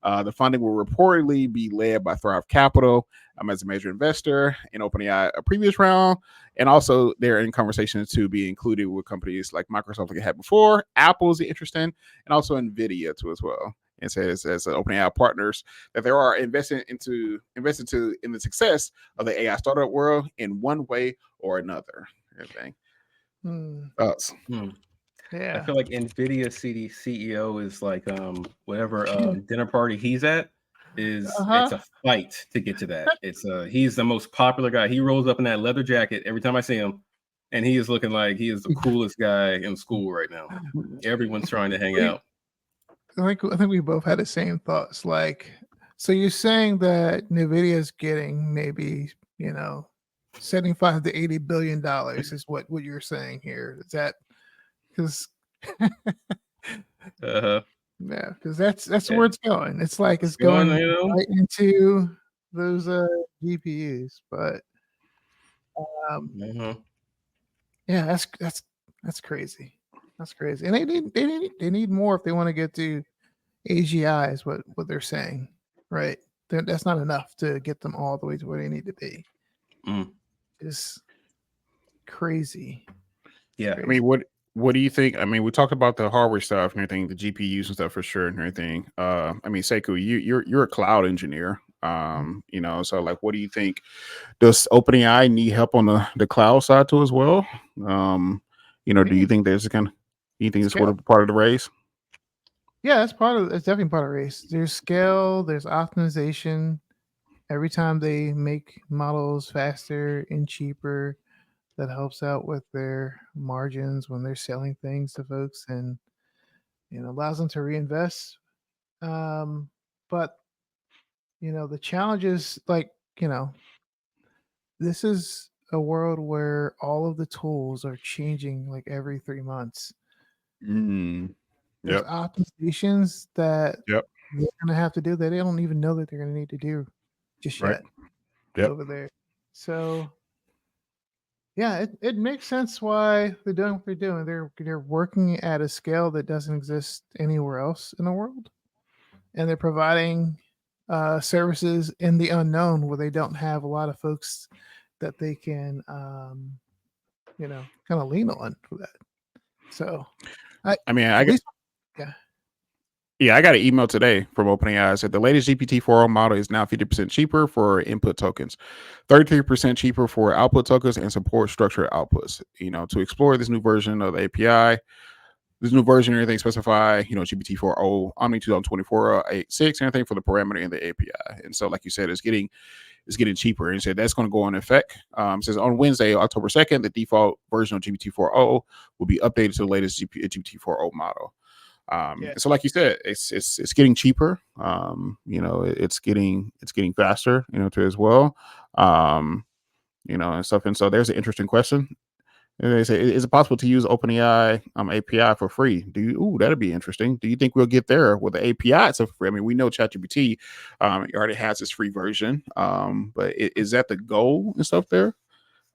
The funding will reportedly be led by Thrive Capital as a major investor in OpenAI a previous round, and also they're in conversations to be included with companies like Microsoft, like I had before. Apple's interested, and also Nvidia too as well. And says as OpenAI partners that they are invested in the success of the AI startup world in one way or another. Everything. Thoughts? Yeah, I feel like Nvidia CEO is like whatever dinner party he's at is it's a fight to get to that. It's he's the most popular guy. He rolls up in that leather jacket every time I see him, and he is looking like he is the coolest guy in school right now. Everyone's trying to hang out. I think we both had the same thoughts. Like, so you're saying that Nvidia is getting maybe, you know, 75 to 80 billion dollars is what you're saying here. Is that because yeah, because that's where it's going. It's like it's going right into those GPUs, but yeah, that's crazy. That's crazy, and they need more if they want to get to AGI is what they're saying, right? That's not enough to get them all the way to where they need to be. It's crazy. Yeah, I mean, what do you think? I mean, we talked about the hardware stuff and everything, the GPUs and stuff for sure and everything. I mean, Sekou, you're a cloud engineer. You know, so like, what do you think? Does OpenAI need help on the cloud side too as well? You know, do you think there's it's sort of part of the race? Yeah, it's definitely part of the race. There's scale, there's optimization. Every time they make models faster and cheaper, that helps out with their margins when they're selling things to folks, and allows them to reinvest. But the challenge is this is a world where all of the tools are changing like every 3 months. There's optimizations that they're gonna have to do that they don't even know that they're gonna need to do just yet over there. So yeah, it makes sense why they're doing what they're doing. They're working at a scale that doesn't exist anywhere else in the world, and they're providing services in the unknown where they don't have a lot of folks that they can kind of lean on for that. So I mean, yeah, I got an email today from OpenAI. It said the latest GPT-4o model is now 50% cheaper for input tokens, 33% cheaper for output tokens, and support structured outputs. You know, to explore this new version of the API, this new version and everything specify, GPT-4o Omni 2024.86 and everything for the parameter in the API. And so, like you said, it's getting cheaper. And said that's going to go into effect. It says on Wednesday, October 2nd, the default version of GPT-4o will be updated to the latest GPT-4o model. So like you said, it's getting cheaper. It's getting faster, too as well. And stuff. And so there's an interesting question. And they say, is it possible to use OpenAI API for free? Ooh, that'd be interesting. Do you think we'll get there with the API? So free. I mean, we know ChatGPT it already has its free version. But is that the goal and stuff there?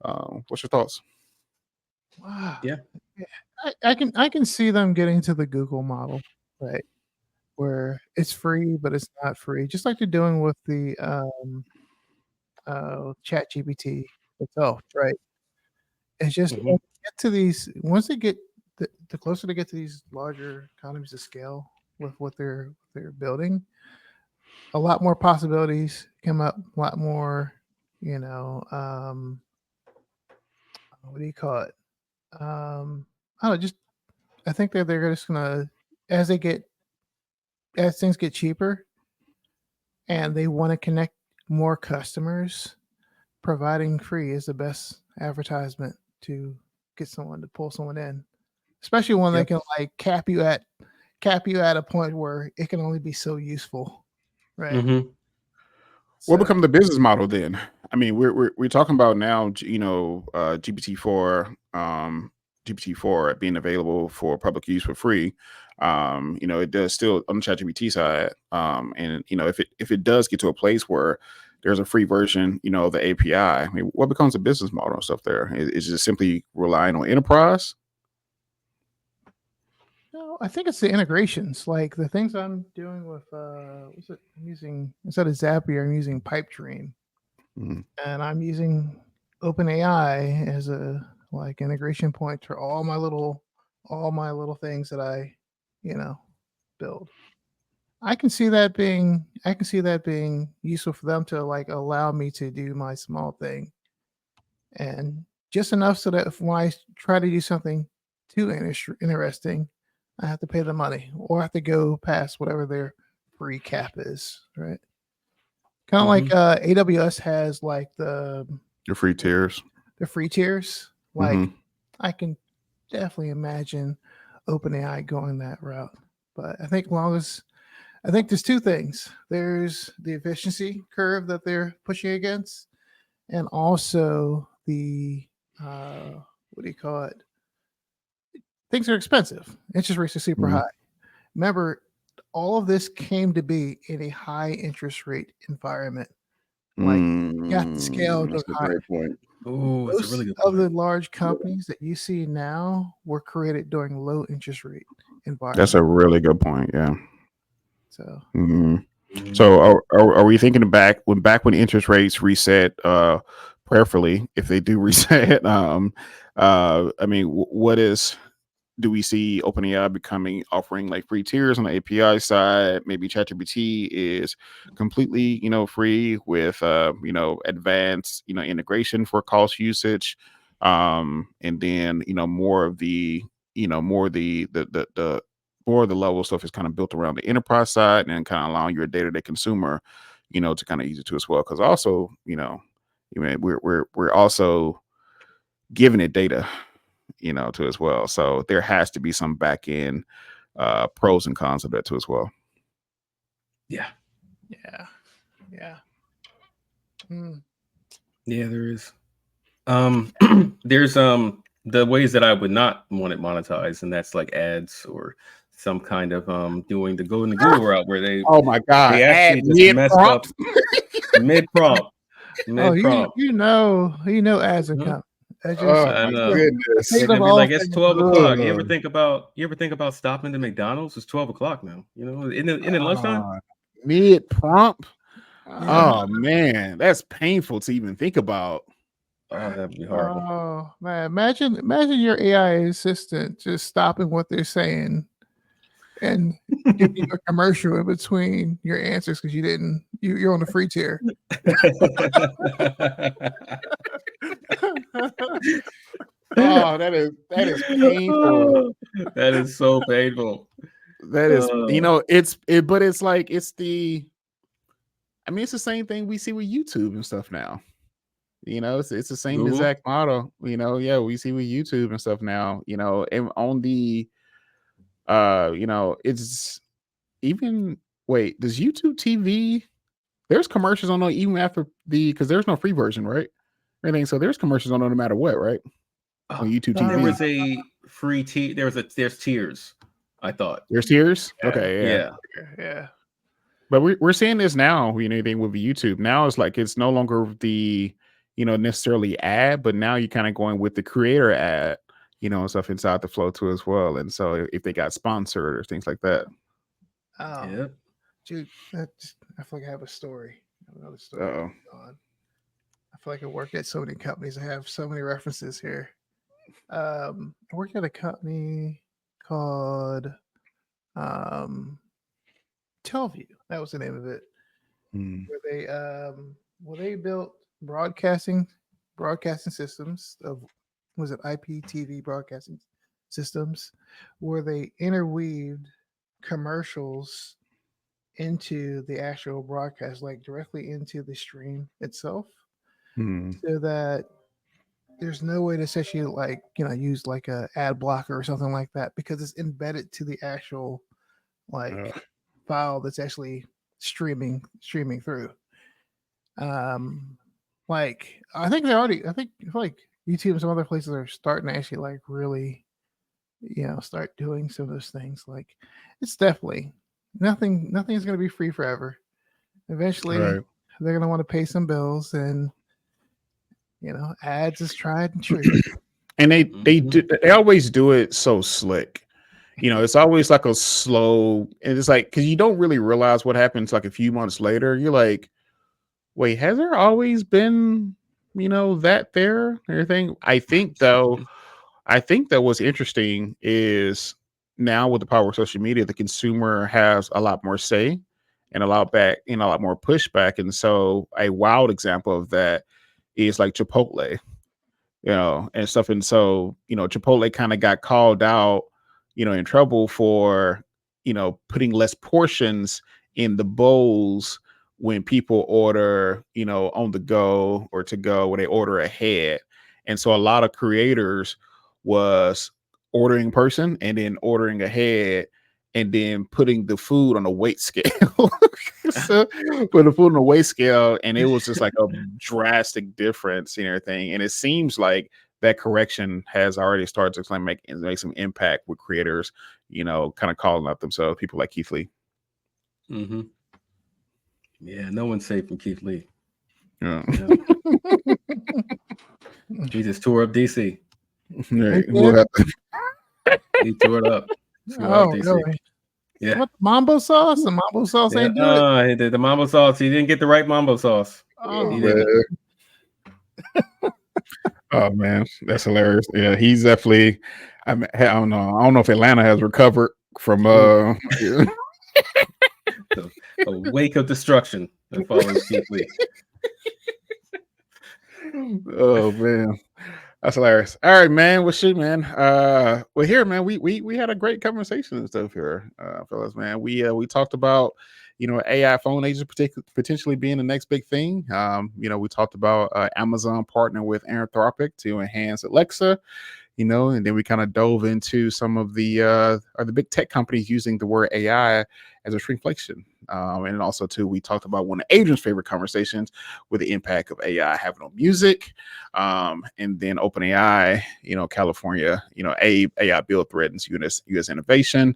What's your thoughts? Wow. Yeah. I can see them getting to the Google model, right? Where it's free, but it's not free, just like they're doing with the Chat GPT itself, right? It's just Mhm. when they get to these, once they get the closer they get to these larger economies of scale with what they're building, a lot more possibilities come up, a lot more, you know, what do you call it? I don't know, just I think that they're just gonna as they get as things get cheaper and they want to connect more customers, providing free is the best advertisement to get someone to pull someone in, especially when they Yep. can like cap you at a point where it can only be so useful, right? Mhm. What So become the business model then? I mean, we're talking about now, GPT-4, GPT-4 being available for public use for free. It does still on the ChatGPT side. And if it does get to a place where there's a free version, of the API, I mean, what becomes the business model and stuff there? Is it simply relying on enterprise? no, I think it's the integrations, like the things I'm doing with what's it? I'm using instead of Zapier, I'm using Pipedream, Mhm. and I'm using OpenAI as a like integration point for all my little things that I, you know, build. I can see that being useful for them to like allow me to do my small thing and just enough so that if when I try to do something too interesting, I have to pay the money or I have to go past whatever their free cap is, right? Kind of like Mhm. AWS has like Your free tiers. the free tiers. Like Hmm. I can definitely imagine OpenAI going that route. But I think there's two things. There's the efficiency curve that they're pushing against, and also the what do you call it? Things are expensive. Interest rates are super high. Remember, all of this came to be in a high interest rate environment. Like you have to scale to That's a high. great point. Oh, it's a really Most good of point. the large companies that you see now were created during low interest rate That's environment. a really good point. Yeah. So Mhm. Mhm. So are we thinking back when interest rates reset, prayerfully, if they do reset, I mean, what is do we see OpenAI becoming offering like free tiers on the API side? Maybe ChatGPT is completely, free with advanced, integration for cost usage. And then, more of the more of the level stuff is kind of built around the enterprise side and kind of allowing your day-to-day consumer, to kind of use it too as well. Because also, we're also giving it data, too as well. So there has to be some back end pros and cons of that too as well. Yeah. yeah, yeah. Mm. Yeah, there is. There's the ways that I would not want it monetized, and that's like ads or some kind of doing the go in the Google route where Oh my God. they Add actually just mid mess up prompt. mid prompt. Oh, Mid prompt. you know, ads are coming. I just Oh I my know. goodness. They're think of gonna be all like, it's things. 12 o'clock. Ugh. You ever think about stopping to McDonald's? It's 12 o'clock now. Isn't it lunchtime? Mid prompt. Yeah. Uh, Oh man, that's painful to even think about. Oh, that'd be horrible. oh man, imagine your AI assistant just stopping what they're saying and giving you a commercial in between your answers because you're on the free tier. Oh, that is painful. That is so painful. That is, Uh, but it's like I mean, it's the same thing we see with YouTube and stuff now. It's the same Google. exact model. Yeah, we see with YouTube and stuff now. And on the it's even wait, does YouTube TV? There's commercials on it even after because there's no free version, right? Everything. So there's commercials on it no matter what, right? on YouTube There TV. was a free tier. There's tiers. I thought. There's tiers. Yeah. Okay, yeah. Yeah. But we're seeing this now. Anything with YouTube now is like it's no longer the necessarily ad, but now you're kind of going with the creator ad, and stuff inside the flow too as well. And so if they got sponsored or things like that. Dude, I feel like I have a story. Another story. Uh-oh. I feel like I work at so many companies. I have so many references here. I worked at a company called Telview. That was the name of it. Where they built broadcasting systems of IPTV broadcasting systems, where they interweaved commercials into the actual broadcast, like directly into the stream itself, so that there's no way to essentially use like a ad blocker or something like that, because it's embedded to the actual file that's actually streaming through. Like I think I feel like YouTube and some other places are starting to actually like really, start doing some of those things. Like it's definitely nothing's going to be free forever. Eventually they're going to want to pay some bills, and ads is tried and true. And they always do it so slick. It's always like a slow, and it's like, because you don't really realize what happens like a few months later. You're like, wait, has there always been, that there and everything? I think that what's interesting is now with the power of social media, the consumer has a lot more say and a lot more pushback. And so a wild example of that is like Chipotle, and stuff. And so, Chipotle kind of got called out, in trouble for, putting less portions in the bowls when people order, on the go or to go, where they order ahead. And so a lot of creators was ordering in person and then ordering ahead and then putting the food on a weight scale. So put the food on a weight scale, and it was just like a drastic difference and everything. And it seems like that correction has already started to make some impact with creators, kind of calling out themselves, people like Keith Lee. Mm-hmm. Yeah, no one's safe from Keith Lee. Yeah. He just tore up DC. He tore it up. Really? Yeah. What, mambo sauce? The mambo sauce ain't do it. The mambo sauce. He didn't get the right mambo sauce. Oh man, that's hilarious. Yeah, he's definitely. I don't know. I don't know if Atlanta has recovered from the wake of destruction that follows Keith Lee. Oh man, that's hilarious. All right, man. Well, shit, man. Well, here, man. We had a great conversation and stuff here, fellas. Man, we talked about AI phone agents potentially being the next big thing. We talked about Amazon partnering with Anthropic to enhance Alexa. And then we kind of dove into some of the big tech companies using the word AI as a shrinkflation. And also too, we talked about one of Adrian's favorite conversations with the impact of AI having on music. And then OpenAI, California, AI bill threatens US innovation.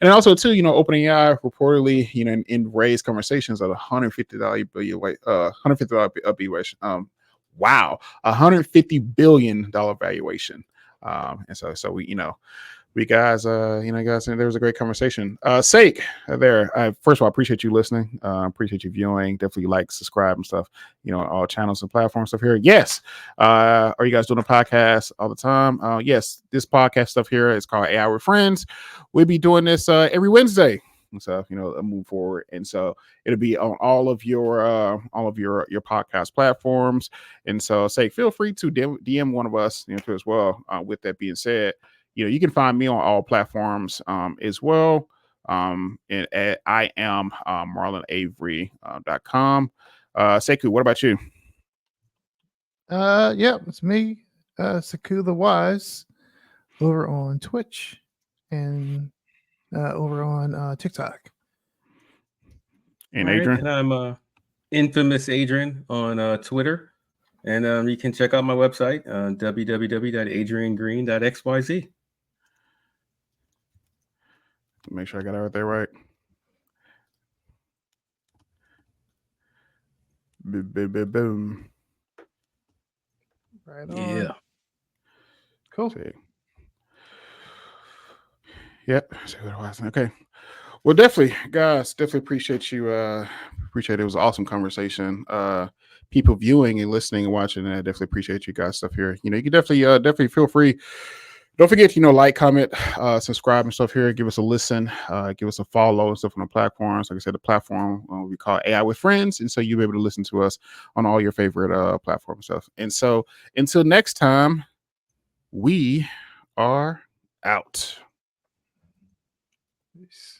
And also too, OpenAI reportedly, in raised conversations at $150 valuation. Wow, $150 billion valuation. And so we guys, there was a great conversation. Sake there. First of all, I appreciate you listening. Appreciate you viewing. Definitely like, subscribe and stuff, on all channels and platforms stuff here. Yes. Are you guys doing a podcast all the time? Yes. This podcast stuff here is called AI with Friends. We'll be doing this every Wednesday. And so, move forward. And so it'll be on all of your podcast platforms. And so feel free to DM one of us, too, as well. With that being said, you can find me on all platforms as well. And I am marlonavery.com. Sekou, what about you? Yeah, it's me, Sekou the Wise, over on Twitch and over on TikTok. And Adrian? And I'm infamous Adrian on Twitter And you can check out my website, www.adriangreen.xyz. Make sure I got it right there right. Boom. Right on. Yeah. Cool. See. Yep. See what it was. Okay. Well, definitely, guys. Definitely appreciate you. Appreciate it. It was an awesome conversation. People viewing and listening and watching, I definitely appreciate you guys stuff here. You know, you can definitely feel free. Don't forget, like, comment, subscribe and stuff here. Give us a listen, give us a follow and stuff on the platforms. Like I said, the platform we call AI with Friends, and so you'll be able to listen to us on all your favorite platform stuff. And so until next time, we are out. Peace.